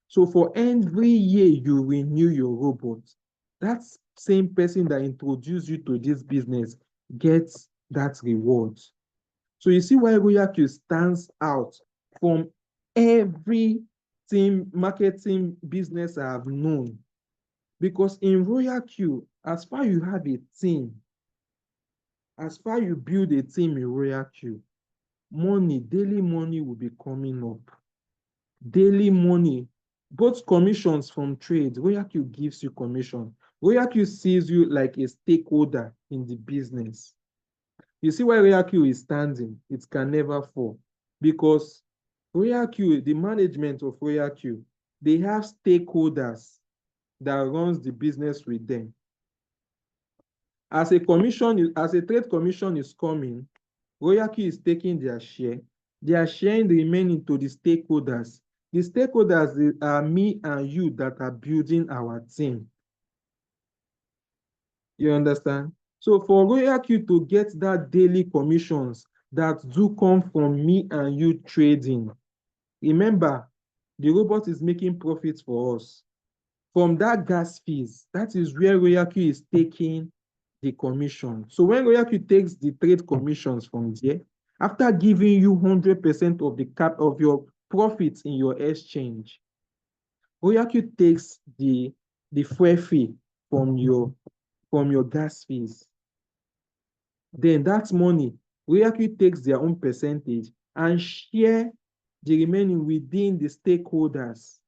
Speaker 2: So for every year you renew your robot, that same person that introduced you to this business gets that reward. So you see why Royal Q stands out from every team marketing business I have known. Because in Royal Q, as far you have a team, as far you build a team in Royal Q, daily money will be coming up. Daily money, both commissions from trade. Royal Q gives you commission. Royal Q sees you like a stakeholder in the business. You see why Royal Q is standing? It can never fall. Because Royal Q, the management of Royal Q, they have stakeholders that runs the business with them. As a trade commission is coming, Royal Q is taking their share. They are sharing the remaining to the stakeholders. The stakeholders are me and you that are building our team. You understand? So for Royal Q to get that daily commissions that do come from me and you trading, remember, the robot is making profits for us. From that gas fees, that is where Royal Q is taking the commission. So when Royal Q takes the trade commissions from there, after giving you 100% of the cap of your profits in your exchange, Royal Q takes the fuel fee from your gas fees. Then that money, Royal Q takes their own percentage and share the remaining within the stakeholders.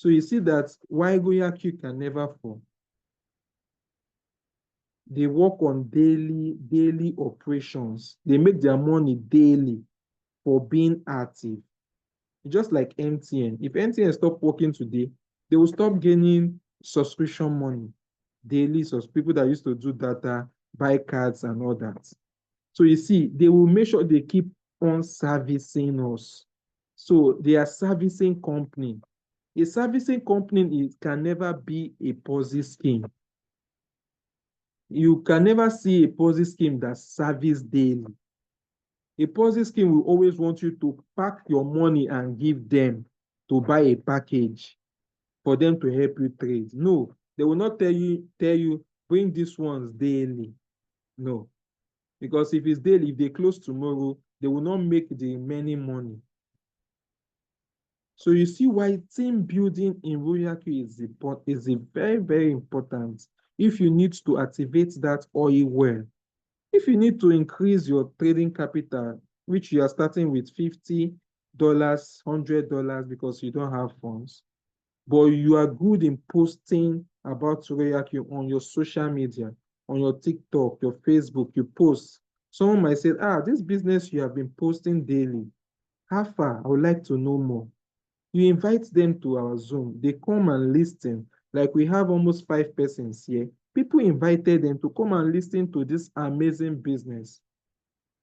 Speaker 2: So you see that why Royal Q can never fall. They work on daily operations. They make their money daily for being active. Just like MTN. If MTN stop working today, they will stop gaining subscription money daily. So people that used to do data, buy cards and all that. So you see, they will make sure they keep on servicing us. So they are servicing company. A servicing company can never be a Ponzi scheme. You can never see a Ponzi scheme that service daily. A Ponzi scheme will always want you to pack your money and give them to buy a package for them to help you trade. No, they will not tell you bring these ones daily. No, because if it's daily, if they close tomorrow, they will not make the remaining money. So you see why team building in Royal Q is a very, very important. If you need to activate that oil well, if you need to increase your trading capital, which you are starting with $50, $100 because you don't have funds, but you are good in posting about Royal Q on your social media, on your TikTok, your Facebook, you post. Someone might say, this business you have been posting daily, how far? I would like to know more. You invite them to our Zoom. They come and listen. Like we have almost 5 persons here. People invited them to come and listen to this amazing business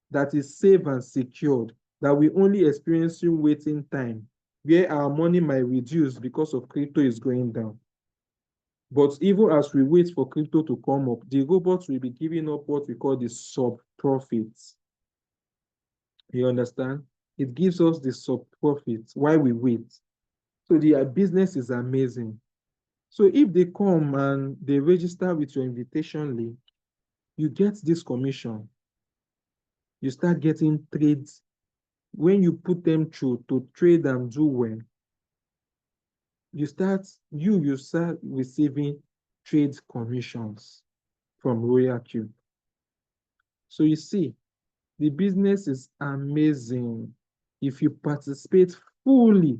Speaker 2: that is safe and secured, that we only experiencing waiting time, where our money might reduce because of crypto is going down. But even as we wait for crypto to come up, the robots will be giving up what we call the sub-profits. You understand? It gives us the sub-profits while we wait. So their business is amazing. So if they come and they register with your invitation link, you get this commission. You start getting trades. When you put them through to trade and do well, you start receiving trade commissions from Royal Q. So you see, the business is amazing if you participate fully.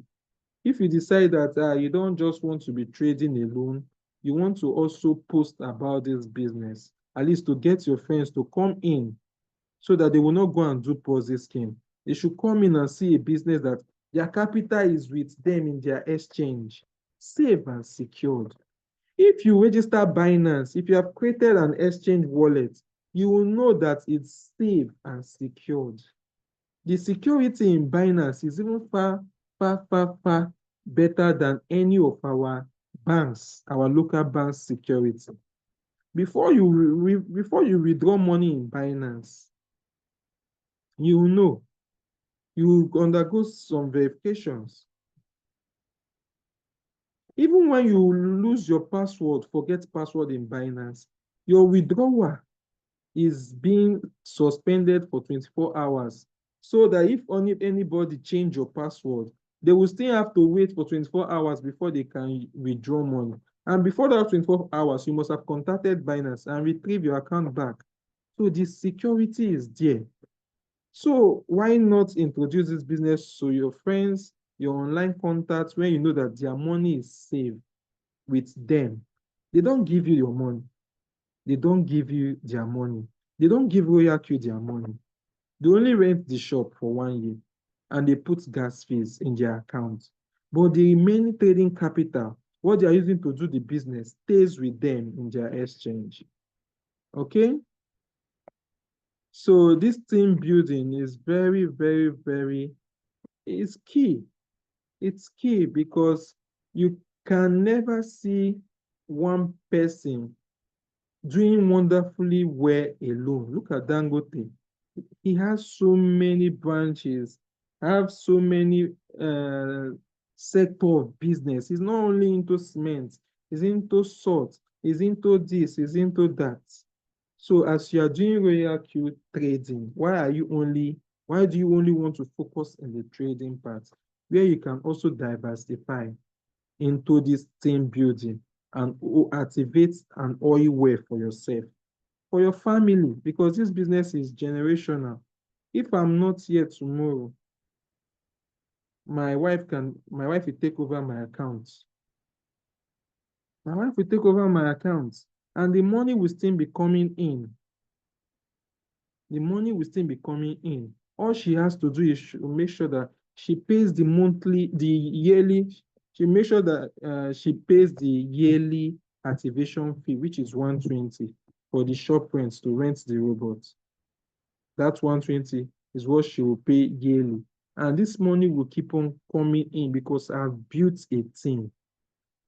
Speaker 2: If you decide that you don't just want to be trading alone, you want to also post about this business, at least to get your friends to come in so that they will not go and do Ponzi scheme. They should come in and see a business that their capital is with them in their exchange, safe and secured. If you register Binance, if you have created an exchange wallet, you will know that it's safe and secured. The security in Binance is even far better than any of our banks, our local banks security. Before you withdraw money in Binance, you will know. You will undergo some verifications. Even when you lose your password, forget password in Binance, your withdrawal is being suspended for 24 hours. So that if anybody change your password, they will still have to wait for 24 hours before they can withdraw money. And before that 24 hours, you must have contacted Binance and retrieve your account back. So the security is there. So why not introduce this business to your friends, your online contacts, when you know that their money is safe with them? They don't give you your money. They don't give you their money. They don't give Royal Q their money. They only rent the shop for 1 year and they put gas fees in their account. But the remaining trading capital, what they are using to do the business, stays with them in their exchange. Okay? So this team building is very, it's key. It's key because you can never see one person doing wonderfully well alone. Look at Dangote. He has so many branches, have so many sector of business. He's not only into cement, he's into salt, he's into this, he's into that. So as you are doing Royal Q trading, why do you only want to focus on the trading part, where you can also diversify into this team building and activate an oil well for yourself, for your family, because this business is generational. If I'm not here tomorrow, my wife will take over my account. My wife will take over my account and the money will still be coming in. The money will still be coming in. All she has to do is make sure that she pays the yearly, she makes sure that she pays the yearly activation fee, which is 120 for the shop rent to rent the robot. That 120 is what she will pay yearly. And this money will keep on coming in because I've built a team.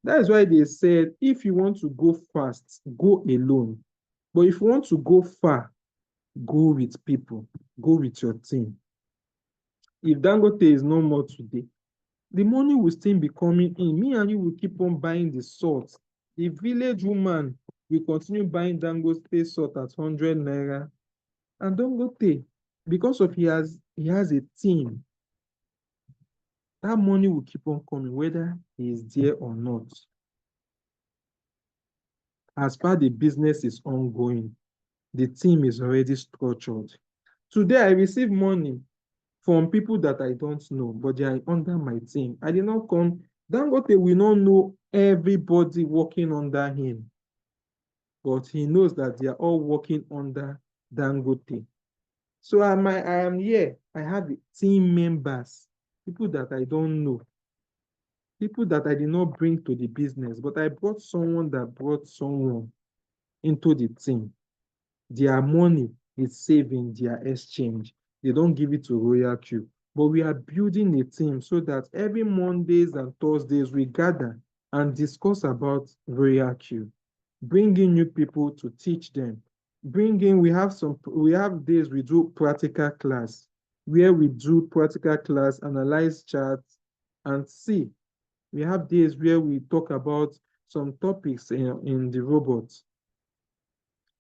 Speaker 2: That is why they said, if you want to go fast, go alone. But if you want to go far, go with people, go with your team. If Dangote is no more today, the money will still be coming in. Me and you will keep on buying the salt. The village woman will continue buying Dangote salt at 100 naira. And Dangote, because of he has a team, that money will keep on coming, whether he is there or not. As far the business is ongoing, the team is already structured. Today, I receive money from people that I don't know, but they are under my team. I did not come. Dangote will not know everybody working under him, but he knows that they are all working under Dangote. So I am here. I have team members, people that I don't know, people that I did not bring to the business, but I brought someone that brought someone into the team. Their money is saved in their exchange. They don't give it to Royal Q. But we are building a team so that every Mondays and Thursdays we gather and discuss about Royal Q. Bring in new people to teach them. We have days we do practical class where we do practical class, analyze charts, and see. We have days where we talk about some topics in the robots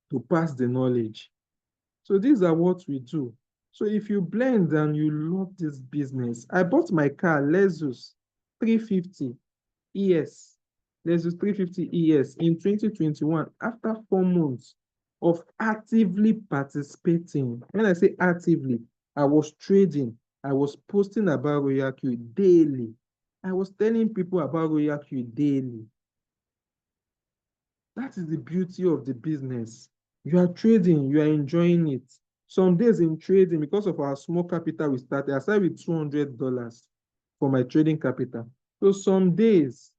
Speaker 2: to pass the knowledge. So these are what we do. So if you blend and you love this business, I bought my car, Lexus 350 ES, Lexus 350 ES in 2021 after 4 months of actively participating. When I say actively, I was trading, I was posting about Royal Q daily. I was telling people about Royal Q daily. That is the beauty of the business. You are trading, you are enjoying it. Some days in trading, because of our small capital we started, I started with $200 for my trading capital. So some days,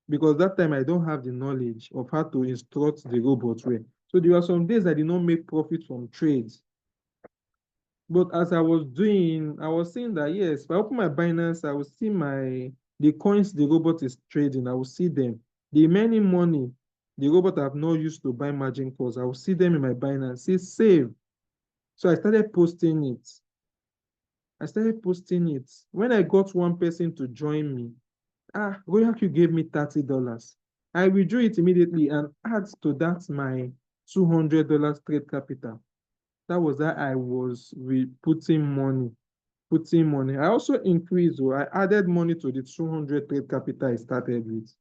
Speaker 2: because that time I don't have the knowledge of how to instruct the robot well. So there were some days I did not make profit from trades. But as I was doing, I was seeing that yes, if I open my Binance, I will see the coins the robot is trading, I will see them. The remaining money the robot have not used to buy margin calls, I will see them in my Binance, say save. So I started posting it. When I got one person to join me, Royal Q gave me $30. I withdrew it immediately and add to that my $200 trade capital. That was that I was putting money. I also increased, I added money to the 200 trade capital I started with.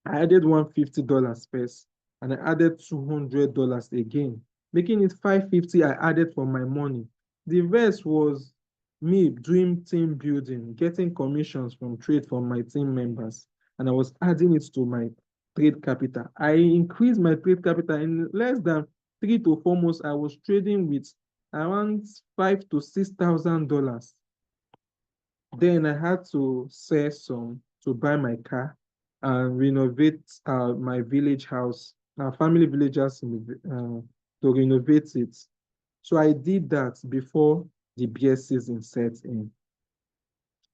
Speaker 2: I added $150 first, and I added $200 again, making it $550 I added from my money. The rest was me doing team building, getting commissions from trade from my team members, and I was adding it to my trade capital. I increased my trade capital in less than 3 to 4 months. I was trading with around $5,000 to $6,000. Then I had to sell some to buy my car and renovate my village house, our family village house, to renovate it. So I did that before the beer season set in.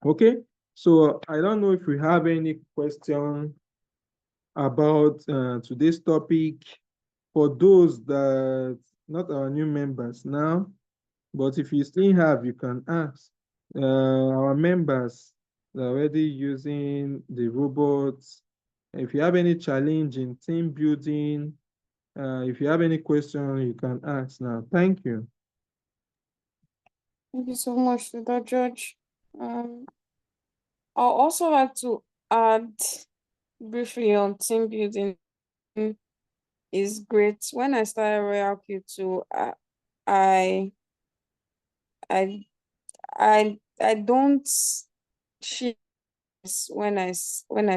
Speaker 2: Okay, so I don't know if we have any question about today's topic. For those that not our new members now, but if you still have, you can ask. Our members are already using the robots. If you have any challenge in team building, if you have any question, you can ask now. Thank you.
Speaker 1: Thank you so much to that, Judge. I'll also like to add briefly on team building is great. When I started Royal Q2, I I I don't share when I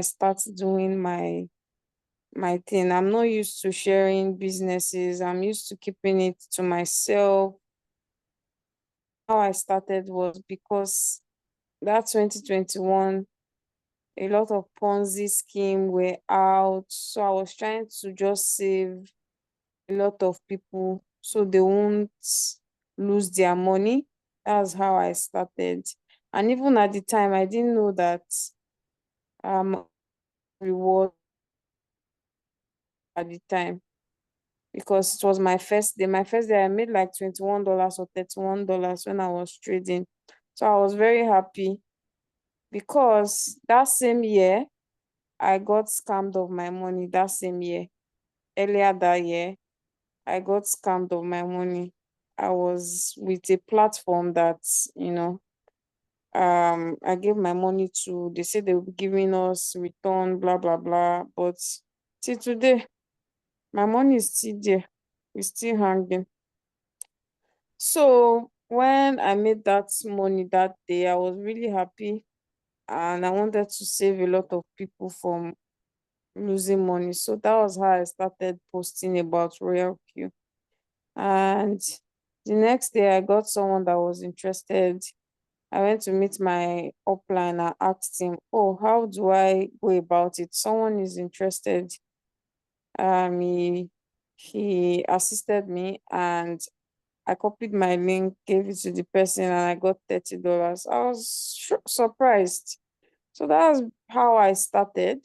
Speaker 1: start doing my my thing. I'm not used to sharing businesses. I'm used to keeping it to myself. How I started was because that 2021, a lot of Ponzi scheme were out. So I was trying to just save a lot of people so they won't lose their money. That's how I started. And even at the time, I didn't know that reward at the time because it was my first day. My first day, I made like $21 or $31 when I was trading. So I was very happy because that same year, I got scammed of my money that same year. Earlier that year, I got scammed of my money. I was with a platform that, you know, I gave my money to. They said they will be giving us return, blah, blah, blah. But till today, my money is still there. It's still hanging. So when I made that money that day, I was really happy and I wanted to save a lot of people from losing money. So that was how I started posting about Royal Q. And the next day, I got someone that was interested. I went to meet my upline. I asked him, "Oh, how do I go about it? Someone is interested." He assisted me, and I copied my link, gave it to the person, and I got $30. I was surprised. So that was how I started.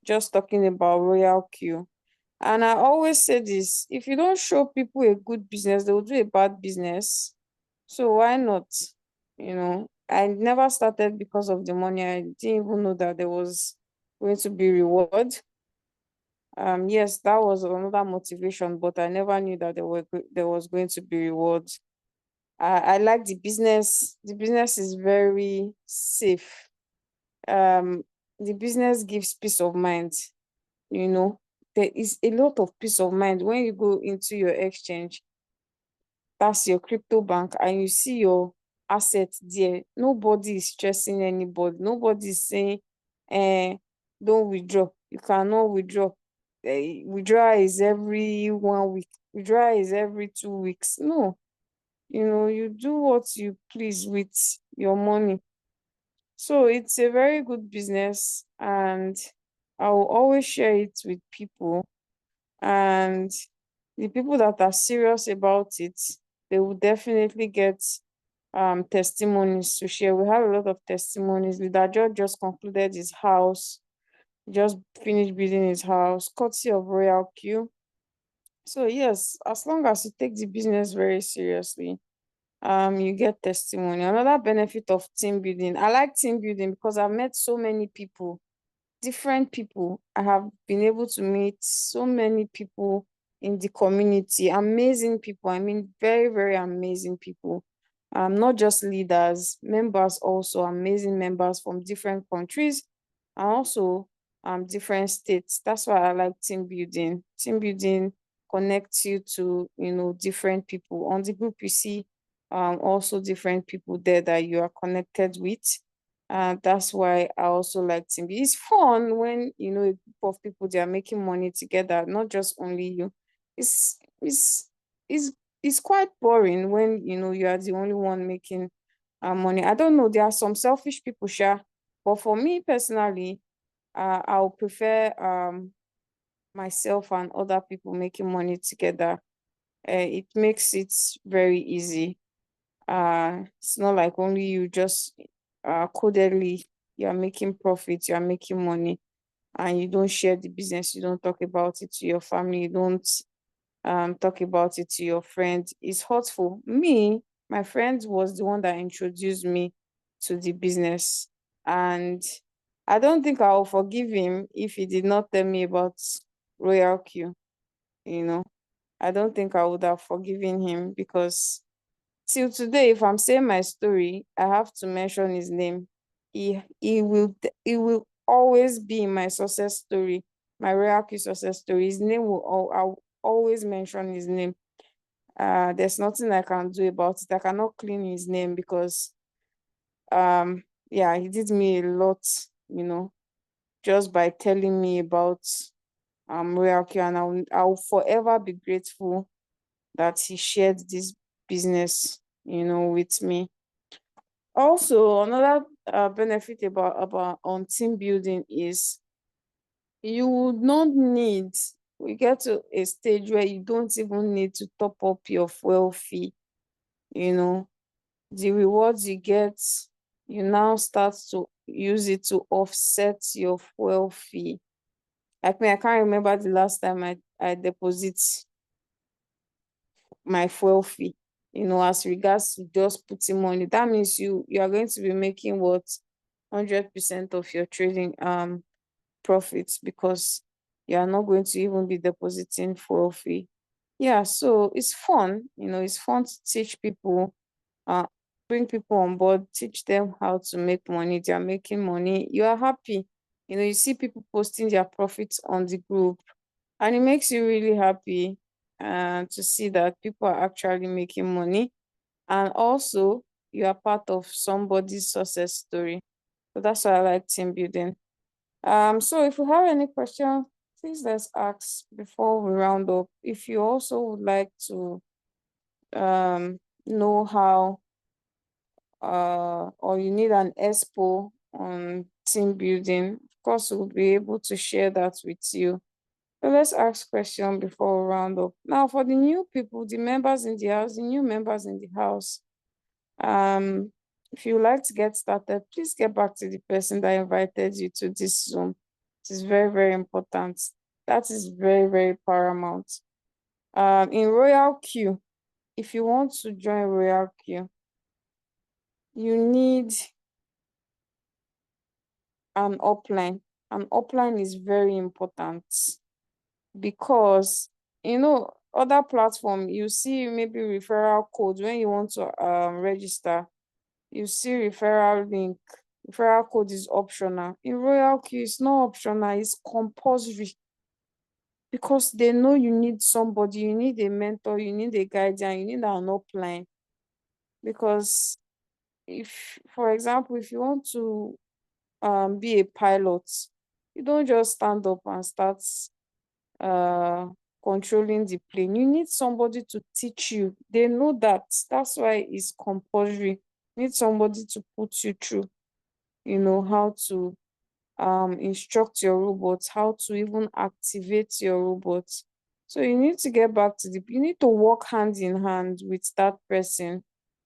Speaker 1: Just talking about Royal Q. And I always say this, if you don't show people a good business, they will do a bad business. So why not? You know, I never started because of the money. I didn't even know that there was going to be reward. Yes, that was another motivation, but I never knew that there was going to be reward. I like the business. The business is very safe. The business gives peace of mind. You know, there is a lot of peace of mind when you go into your exchange, that's your crypto bank, and you see your assets there. Nobody is stressing anybody. Nobody is saying, don't withdraw. You cannot withdraw. Withdraw is every 1 week. Withdraw is every 2 weeks. No, you know, you do what you please with your money. So it's a very good business, and I will always share it with people. And the people that are serious about it, they will definitely get testimonies to share. We have a lot of testimonies. Leader George just concluded his house, just finished building his house, courtesy of Royal Q. So yes, as long as you take the business very seriously, you get testimony. Another benefit of team building. I like team building because I've met so many people, different people. I have been able to meet so many people in the community, amazing people. I mean, very, very amazing people. Not just leaders, members also, amazing members from different countries and also different states. That's why I like team building. Team building connects you to, you know, different people. On the group, you see also different people there that you are connected with. That's why I also like team building. It's fun when you know a group of people they are making money together, not just only you. It's it's it's it's quite boring when you know you are the only one making money. I don't know. There are some selfish people, sure, but for me personally, I would prefer myself and other people making money together. It makes it very easy. It's not like only you just codedly you are making profit, you are making money, and you don't share the business, you don't talk about it to your family, you don't talk about it to your friend. It's hurtful. Me, my friend was the one that introduced me to the business, and I don't think I will forgive him if he did not tell me about Royal Q. You know, I don't think I would have forgiven him because till today, if I'm saying my story, I have to mention his name. He will always be in my success story, my Royal Q success story. His name I'll always mention his name. There's nothing I can do about it. I cannot clean his name because yeah, he did me a lot, you know. just by telling me about Royal Q, and I'll forever be grateful that he shared this business, with me. Also, another benefit about on team building is you would not need, we get to a stage where you don't even need to top up your fuel fee. The rewards you get, you now start to use it to offset your fuel fee. Like me, I can't remember the last time I deposit my fuel fee, as regards to just putting money. That means you are going to be making what 100% of your trading profits, because you are not going to even be depositing fuel fee. Yeah, so it's fun, it's fun to teach people, bring people on board, teach them how to make money. They are making money. You are happy. You see people posting their profits on the group, and it makes you really happy to see that people are actually making money. And also, you are part of somebody's success story. So that's why I like team building. So if you have any questions, please let's ask before we round up. If you also would like to know how or you need an expo on team building, of course we'll be able to share that with you. So let's ask questions before we round up. Now, for the new people, the members in the house, the new members in the house, if you would like to get started, please get back to the person that invited you to this Zoom. It is very, very important. That is very, very paramount. In Royal Q, if you want to join Royal Q, you need an upline. An upline is very important, because other platform, you see maybe referral code when you want to register. You see referral link. Referral code is optional. In Royal Q, it's not optional, it's compulsory, because they know you need somebody, you need a mentor, you need a guardian, you need an upline. Because if, for example, if you want to be a pilot, you don't just stand up and start controlling the plane. You need somebody to teach you. They know that. That's why it's compulsory. You need somebody to put you through, how to instruct your robots, how to even activate your robots. So you need to get back to you need to work hand in hand with that person.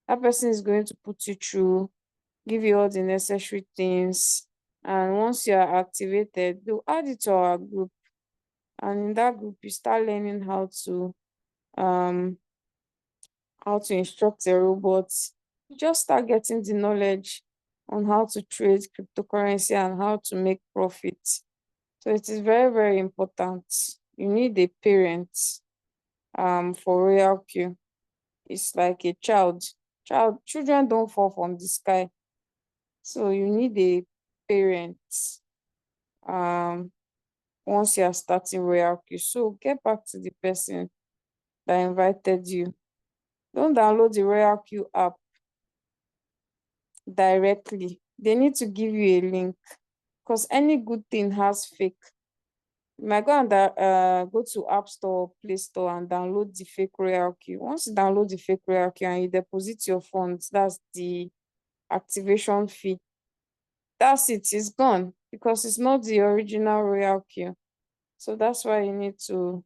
Speaker 1: That person is going to put you through, give you all the necessary things. And once you are activated, they'll add it to our group. And in that group, you start learning how to instruct your robots. You just start getting the knowledge on how to trade cryptocurrency and how to make profit. So it is very, very important. You need a parent for Royal Q. It's like a child. Children don't fall from the sky. So you need a parent once you are starting Royal Q. So get back to the person that invited you. Don't download the Royal Q app directly. They need to give you a link, because any good thing has fake. You might go and go to App Store, Play Store, and download the fake Royal Q. Once you download the fake Royal Q and you deposit your funds, that's the activation fee. That's it, it's gone, because it's not the original Royal Q. So that's why you need to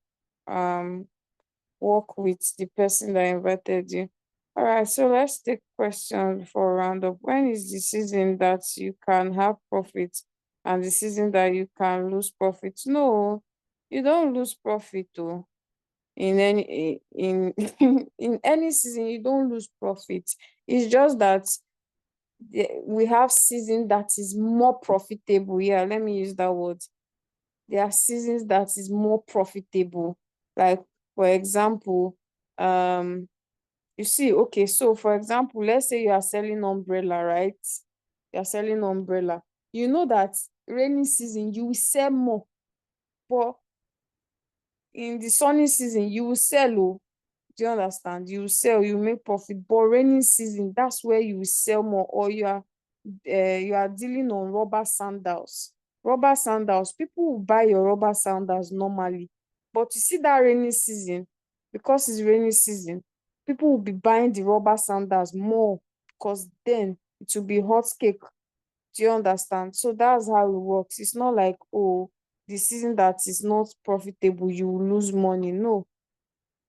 Speaker 1: work with the person that invited you. All right, so let's take questions for a roundup. When is the season that you can have profit and the season that you can lose profit? No, you don't lose profit though. In any in in any season, you don't lose profit. It's just that we have season that is more profitable. Yeah, let me use that word. There are seasons that is more profitable. Like, for example, you see, okay, so for example, let's say you are selling umbrella, right? You are selling umbrella. You know that rainy season you will sell more, but in the sunny season you will sell. Oh, do you understand? You will sell, you make profit, but rainy season, that's where you will sell more. Or you are dealing on rubber sandals. rubber sandals, people will buy your rubber sandals normally. But you see that rainy season, because it's rainy season, people will be buying the rubber sandals more because then it will be hot cake. Do you understand? So that's how it works. It's not like, oh, the season that is not profitable, you will lose money. No,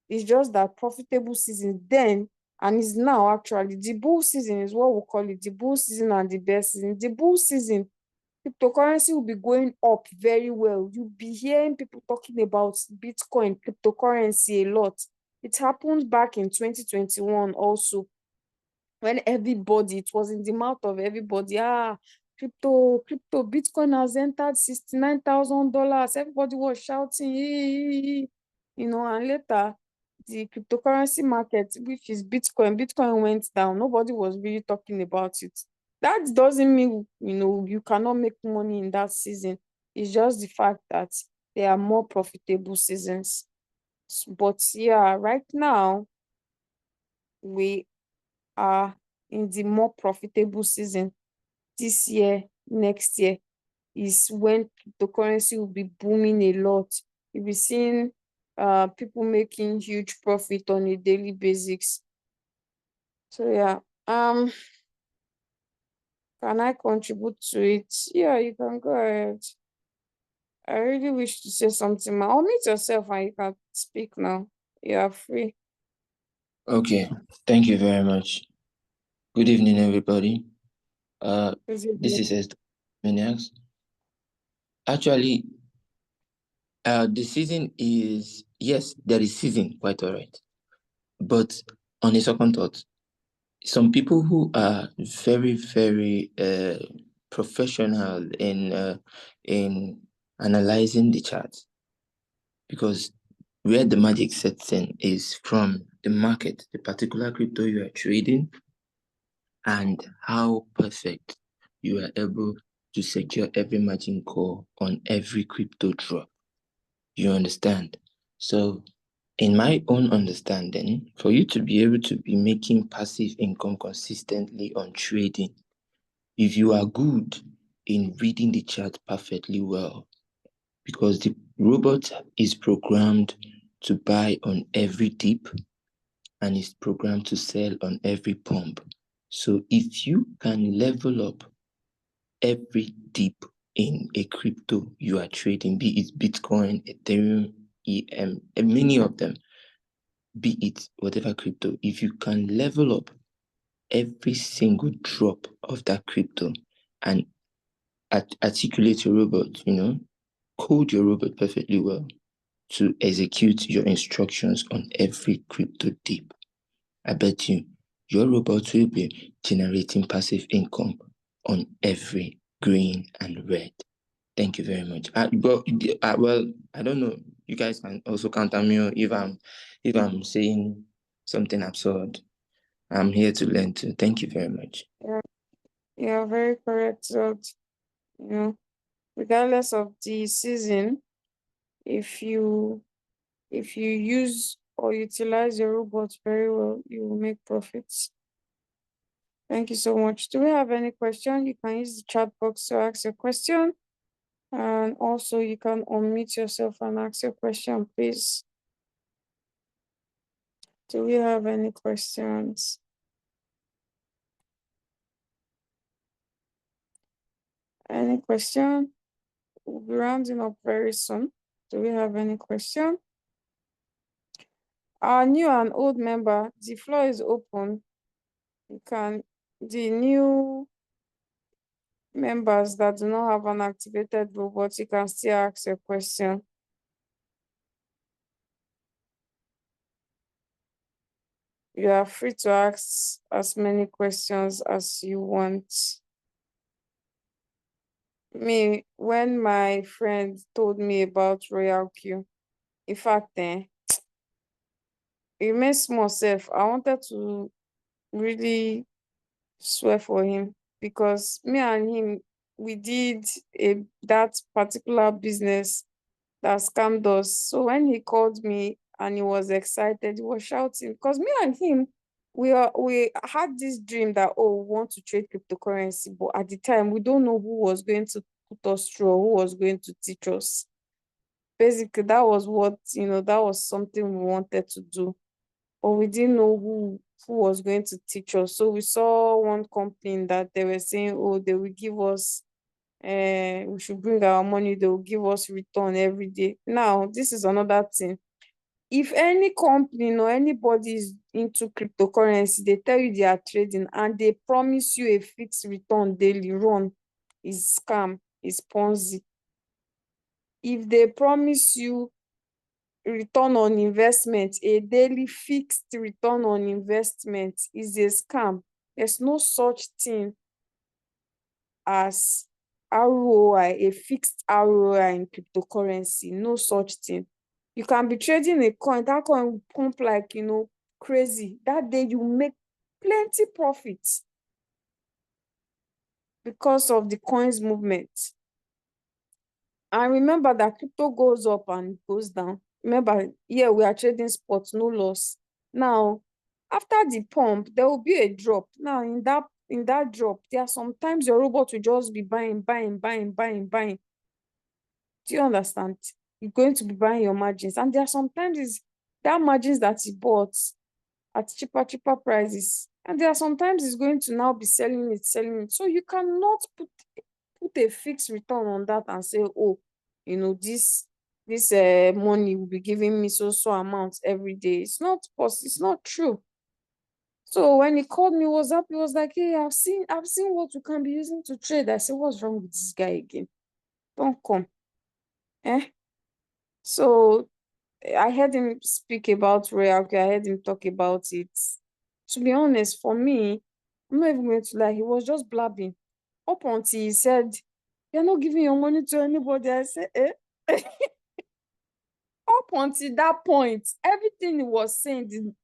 Speaker 1: it's just that profitable season then, and it's now actually the bull season is what we call it, the bull season and the bear season. The bull season, cryptocurrency will be going up very well. You'll be hearing people talking about Bitcoin, cryptocurrency a lot. It happened back in 2021 also, when everybody, it was in the mouth of everybody. Crypto, Bitcoin has entered $69,000. Everybody was shouting, and later the cryptocurrency market, which is Bitcoin went down. Nobody was really talking about it. That doesn't mean, you cannot make money in that season. It's just the fact that there are more profitable seasons. But yeah, right now we are in the more profitable season. This year, next year is when cryptocurrency will be booming a lot. You'll be seeing people making huge profit on a daily basis. So yeah, can I contribute to it? Yeah, you can go ahead. I really wish to say something, ma. Unmute yourself and you can speak now. You are free.
Speaker 5: Okay, thank you very much. Good evening, everybody.
Speaker 1: Is
Speaker 5: This
Speaker 1: it-
Speaker 5: is Maniacs. Actually, the season is, yes, there is season, quite all right. But on a second thought, some people who are very, very professional in analyzing the charts, because where the magic sets in is from the market, the particular crypto you are trading, and how perfect you are able to secure every margin call on every crypto drop. You understand? So in my own understanding, for you to be able to be making passive income consistently on trading, if you are good in reading the chart perfectly well, because the robot is programmed to buy on every dip and is programmed to sell on every pump. So if you can level up every dip in a crypto you are trading, be it Bitcoin, Ethereum, EM, and many of them, be it whatever crypto, if you can level up every single drop of that crypto and articulate your robot, code your robot perfectly well to execute your instructions on every crypto dip, I bet you your robot will be generating passive income on every green and red. Thank you very much. Well, I don't know. You guys can also counter me if I'm saying something absurd. I'm here to learn too. Thank you very much.
Speaker 1: You're very correct. So, regardless of the season, if you use or utilize your robots very well, you will make profits. Thank you so much. Do we have any question? You can use the chat box to ask your question. And also you can unmute yourself and ask your question, please. Do we have any questions? Any question? We'll be rounding up very soon. Do we have any question? Our new and old member, the floor is open. The new members that do not have an activated robot, you can still ask your question. You are free to ask as many questions as you want. When my friend told me about Royal Q, in fact, it made small self. I wanted to really swear for him because me and him, we did that particular business that scammed us. So when he called me and he was excited, he was shouting because me and him, we had this dream that, we want to trade cryptocurrency, but at the time we don't know who was going to put us through or who was going to teach us. Basically, that was what, that was something we wanted to do, but we didn't know who was going to teach us. So we saw one company that they were saying, oh, they will give us, we should bring our money, they will give us return every day. Now, this is another thing. If any company or anybody is into cryptocurrency, they tell you they are trading and they promise you a fixed return daily, run is scam, is Ponzi. If they promise you return on investment, a daily fixed return on investment is a scam. There's no such thing as ROI, a fixed ROI in cryptocurrency, no such thing. You can be trading a coin, that coin will pump like, crazy. That day you make plenty profits because of the coin's movement. And remember that crypto goes up and goes down. Remember, here we are trading spot, no loss. Now, after the pump, there will be a drop. Now, in that drop, there are sometimes your robot will just be buying. Do you understand? You're going to be buying your margins. And there are sometimes that margins that you bought at cheaper prices. And there are sometimes it's going to now be selling it. So you cannot put a fixed return on that and say, oh, this money will be giving me so amount every day. It's not possible. It's not true. So when he called me, he was happy. He was like, hey, I've seen what you can be using to trade. I said, what's wrong with this guy again? Don't come. So I heard him speak about royalty. I heard him talk about it. To be honest, for me, I'm not even going to lie, he was just blabbing. Up until he said, you're not giving your money to anybody. I said, eh? Up until that point, everything he was saying,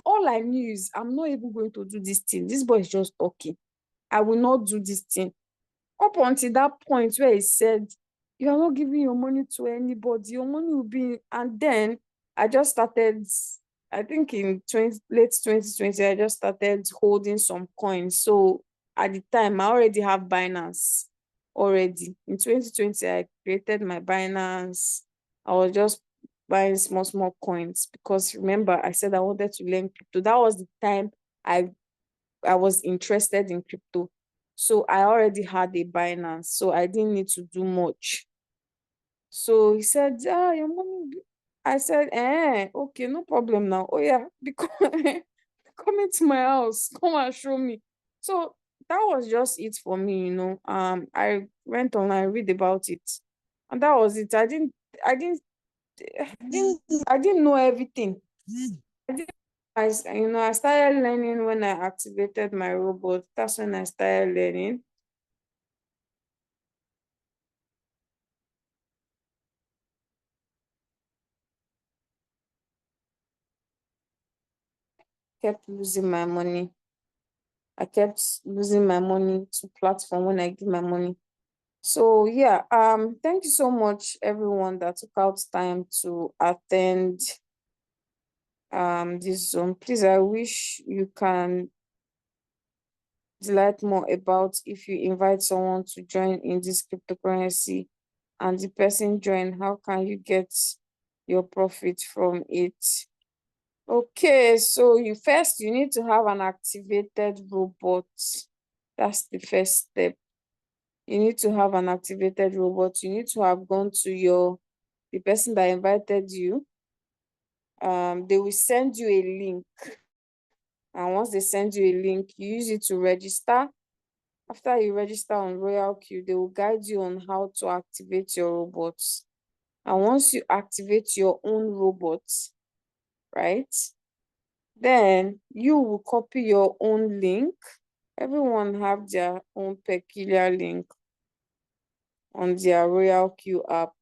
Speaker 1: all I knew is I'm not even going to do this thing. This boy is just talking. I will not do this thing. Up until that point where he said, you are not giving your money to anybody, your money will be, and then I just started, I think in late 2020, I just started holding some coins. So at the time, I already have Binance already. In 2020, I created my Binance. I was just buying small coins because remember, I said I wanted to learn crypto. That was the time I was interested in crypto. So I already had a Binance, so I didn't need to do much. So he said, your money. I said, okay, no problem now. Oh yeah, because come into my house, come and show me. So that was just it for me, I went online, read about it, and that was it. I didn't know everything. I started learning when I activated my robot. That's when I started learning. Kept losing my money. I kept losing my money to platform when I give my money. So yeah, thank you so much everyone that took out time to attend this Zoom. Please, I wish you can delight more about if you invite someone to join in this cryptocurrency and the person join, how can you get your profit from it? Okay, so you need to have an activated robot. That's the first step. You need to have an activated robot. You need to have gone to the person that invited you. They will send you a link. And once they send you a link, you use it to register. After you register on RoyalQ, they will guide you on how to activate your robots. And once you activate your own robots, right, then you will copy your own link. Everyone have their own peculiar link on their RoyalQ app.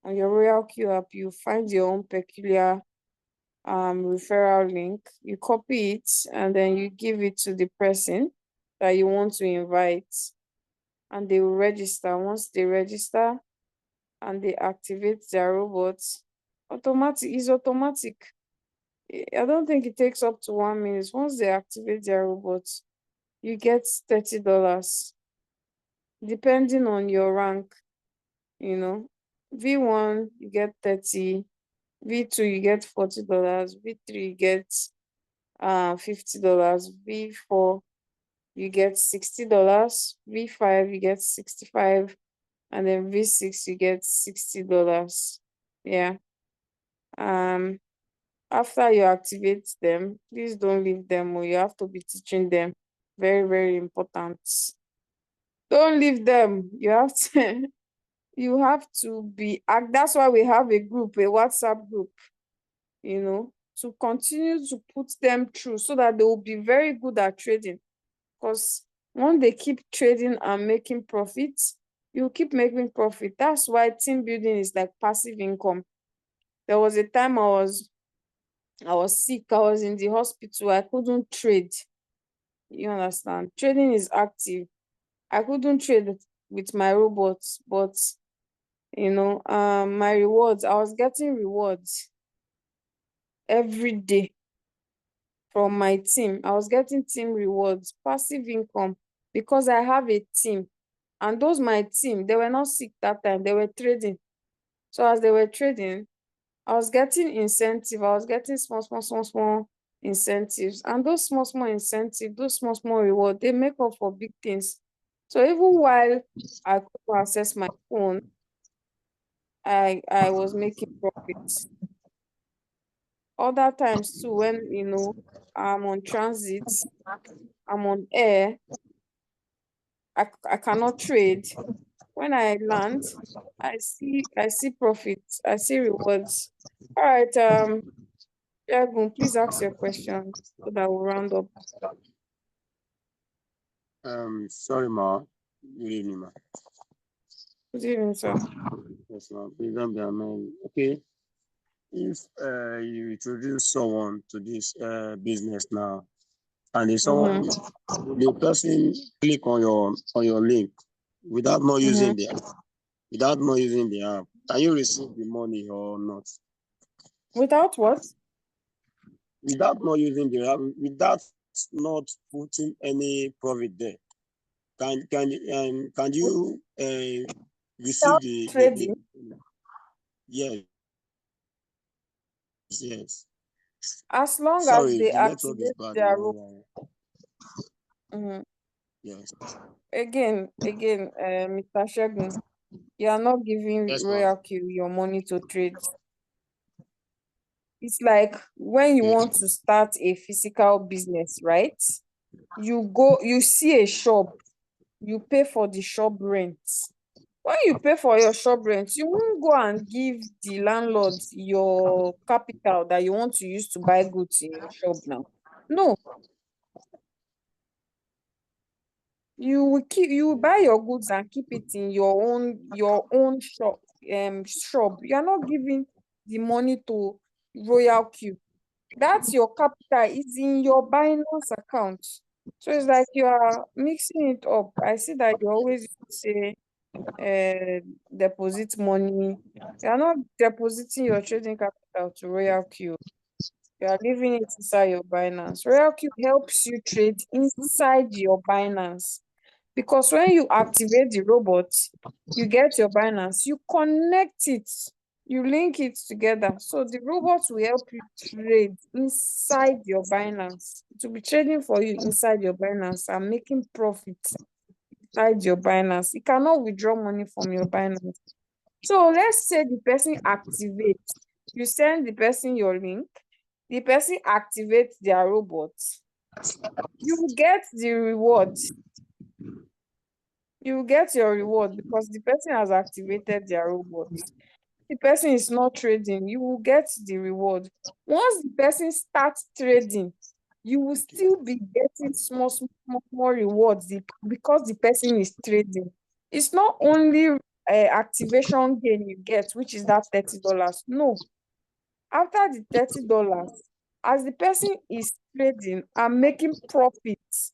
Speaker 1: On your RoyalQ app, you find your own peculiar referral link. You copy it and then you give it to the person that you want to invite, and they will register. Once they register and they activate their robots, it's automatic. I don't think it takes up to 1 minute. Once they activate their robots, you get $30. depending on your rank, you know. V1, you get 30, V2, you get $40, V3, you get $50, V4, you get $60, V5, you get 65, and then V6, you get $60. Yeah. After you activate them, please don't leave them, or you have to be teaching them. Very, very important. Don't leave them. You have to you have to be that's why we have a group, a WhatsApp group, you know, to continue to put them through so that they will be very good at trading. Because when they keep trading and making profits, you keep making profit. That's why team building is like passive income. There was a time I was sick, I was in the hospital, I couldn't trade. You understand? Trading is active. I couldn't trade with my robots, but you know, my rewards, I was getting rewards every day from my team. I was getting team rewards, passive income, because I have a team. And those my team, they were not sick that time, they were trading. So as they were trading, I was getting incentive. I was getting small incentives. And those small incentives, those small reward, they make up for big things. So even while I couldn't access my phone, I was making profits. Other times too, when you know I'm on transit, I'm on air, I cannot trade. When I land, I see profits, I see rewards. All right, Shagun, please ask your question so that we'll round up.
Speaker 3: Sorry, ma. Good evening, ma.
Speaker 1: Good evening, sir.
Speaker 3: Yes, ma. Please don't be annoying. Okay. If you introduce someone to this business now, and if someone, the person click on your link without not using the app, can you receive the money or not?
Speaker 1: Without what?
Speaker 3: Without not using the app, without not putting any profit there, can you receive the
Speaker 1: Trading.
Speaker 3: yes. Yes.
Speaker 1: As long as
Speaker 3: Sorry,
Speaker 1: they
Speaker 3: the network is
Speaker 1: activate
Speaker 3: bad.
Speaker 1: their
Speaker 3: Yes.
Speaker 1: again, Mr. Shagun, you are not giving
Speaker 3: Yes, ma'am.
Speaker 1: Royal Q your money to trade. It's like when you
Speaker 3: Yes.
Speaker 1: want to start a physical business, right? You see a shop, you pay for the shop rent. When you pay for your shop rent, you won't go and give the landlord your capital that you want to use to buy goods in your shop now. No, you will buy your goods and keep it in your own shop. You are not giving the money to Royal Q. That's your capital, is in your Binance account. So it's like you are mixing it up. I see that you always say deposit money. You are not depositing your trading capital to Royal Q. You are leaving it inside your Binance. Royal Q helps you trade inside your Binance. Because when you activate the robot, you get your Binance, you connect it, you link it together. So the robot will help you trade inside your Binance. It will be trading for you inside your Binance and making profit inside your Binance. You cannot withdraw money from your Binance. So let's say the person activates, you send the person your link, the person activates their robot, you will get the reward. You will get your reward because the person has activated their robot. The person is not trading, you will get the reward. Once the person starts trading, you will still be getting small rewards because the person is trading. It's not only activation gain you get, which is that $30. No, after the $30, as the person is trading and making profits,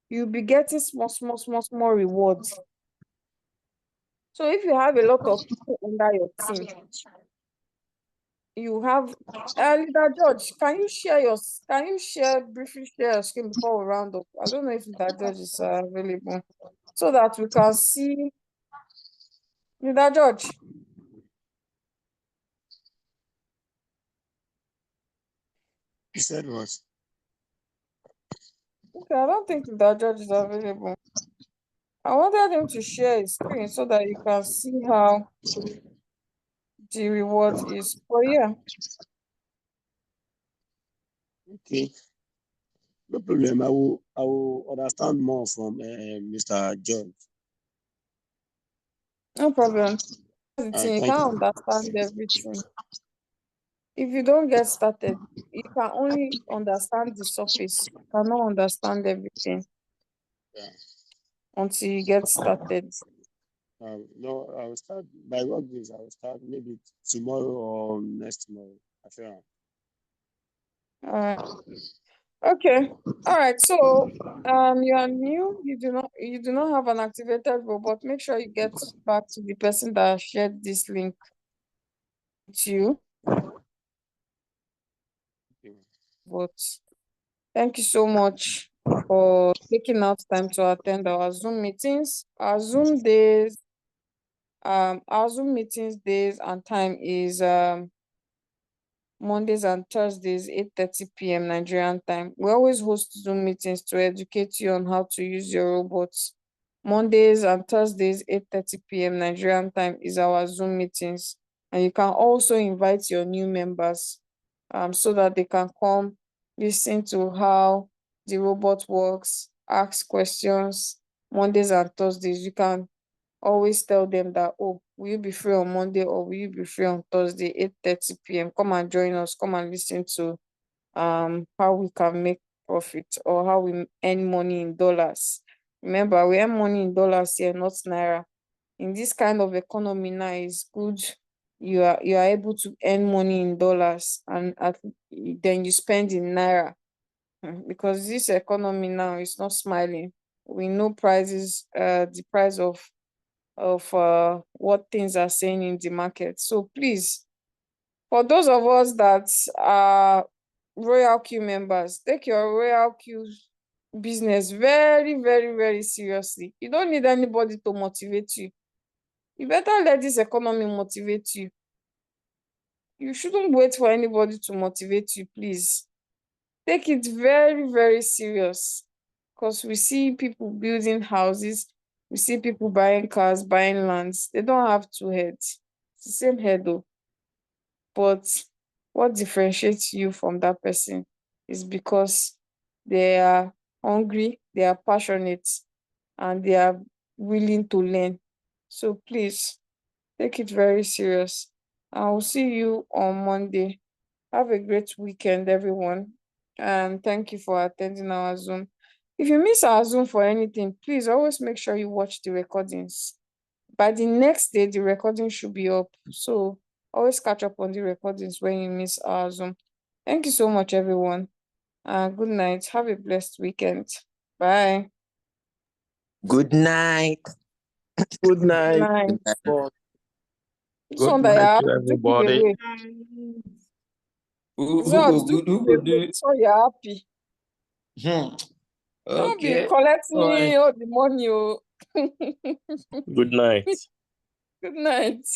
Speaker 1: you'll be getting small rewards. So if you have a lot of people under your team, you have Leader George, can you briefly share your screen before we round up? I don't know if Leader George is available. so that we can see. Leader George,
Speaker 3: You said what?
Speaker 1: okay, I don't think Leader George is available. I wanted him to share his screen so that you can see how the reward is. But yeah,
Speaker 3: Okay, no problem. I will understand more from Mr. John.
Speaker 1: no problem. That's the thing, you
Speaker 3: Thank
Speaker 1: can't
Speaker 3: you.
Speaker 1: understand everything. If you don't get started, you can only understand the surface. You cannot understand everything
Speaker 3: Yeah.
Speaker 1: until you get started.
Speaker 3: No, I will start by what days? I will start maybe tomorrow or next tomorrow. I feel.
Speaker 1: Alright. Okay. All right. So you are new. You do not have an activated robot. Make sure you get back to the person that shared this link with you. But thank you so much for taking out time to attend our Zoom meetings. Our Zoom meetings days and time is Mondays and Thursdays, 8:30 p.m. Nigerian time. We always host Zoom meetings to educate you on how to use your robots. Mondays and Thursdays, 8:30 p.m. Nigerian time is our Zoom meetings. And you can also invite your new members so that they can come listen to how the robot works, ask questions. Mondays and Thursdays, you can always tell them that, oh, will you be free on Monday or will you be free on Thursday, 8:30 p.m. Come and join us. Come and listen to how we can make profit or how we earn money in dollars. Remember, we earn money in dollars here, not naira. In this kind of economy now, it's good you are able to earn money in dollars and then you spend in naira. Because this economy now is not smiling. We know prices, the price of what things are saying in the market. So please, for those of us that are Royal Q members, take your Royal Q business very, very, very seriously. You don't need anybody to motivate you. You better let this economy motivate you. You shouldn't wait for anybody to motivate you, please. Take it very, very serious. Because we see people building houses, we see people buying cars, buying lands. They don't have two heads. It's the same head though. But what differentiates you from that person is because they are hungry, they are passionate, and they are willing to learn. So please take it very serious. I will see you on Monday. Have a great weekend, everyone. And thank you for attending our Zoom. If you miss our Zoom for anything, please always make sure you watch the recordings. By the next day, the recording should be up. So always catch up on the recordings when you miss our Zoom. Thank you so much, everyone. Good night. Have a blessed weekend. Bye.
Speaker 5: Good night.
Speaker 6: Good night.
Speaker 1: Night.
Speaker 5: Good night.
Speaker 6: Boss.
Speaker 1: This
Speaker 6: Good
Speaker 1: one that
Speaker 6: night
Speaker 1: you
Speaker 6: to
Speaker 1: have to give
Speaker 6: everybody.
Speaker 1: away. George, do
Speaker 5: Who
Speaker 1: give
Speaker 5: go
Speaker 1: away
Speaker 5: do?
Speaker 1: so you're happy. Don't be
Speaker 5: Okay.
Speaker 1: collecting
Speaker 5: All right.
Speaker 1: all the money. Oh.
Speaker 6: Good night.
Speaker 1: Good night.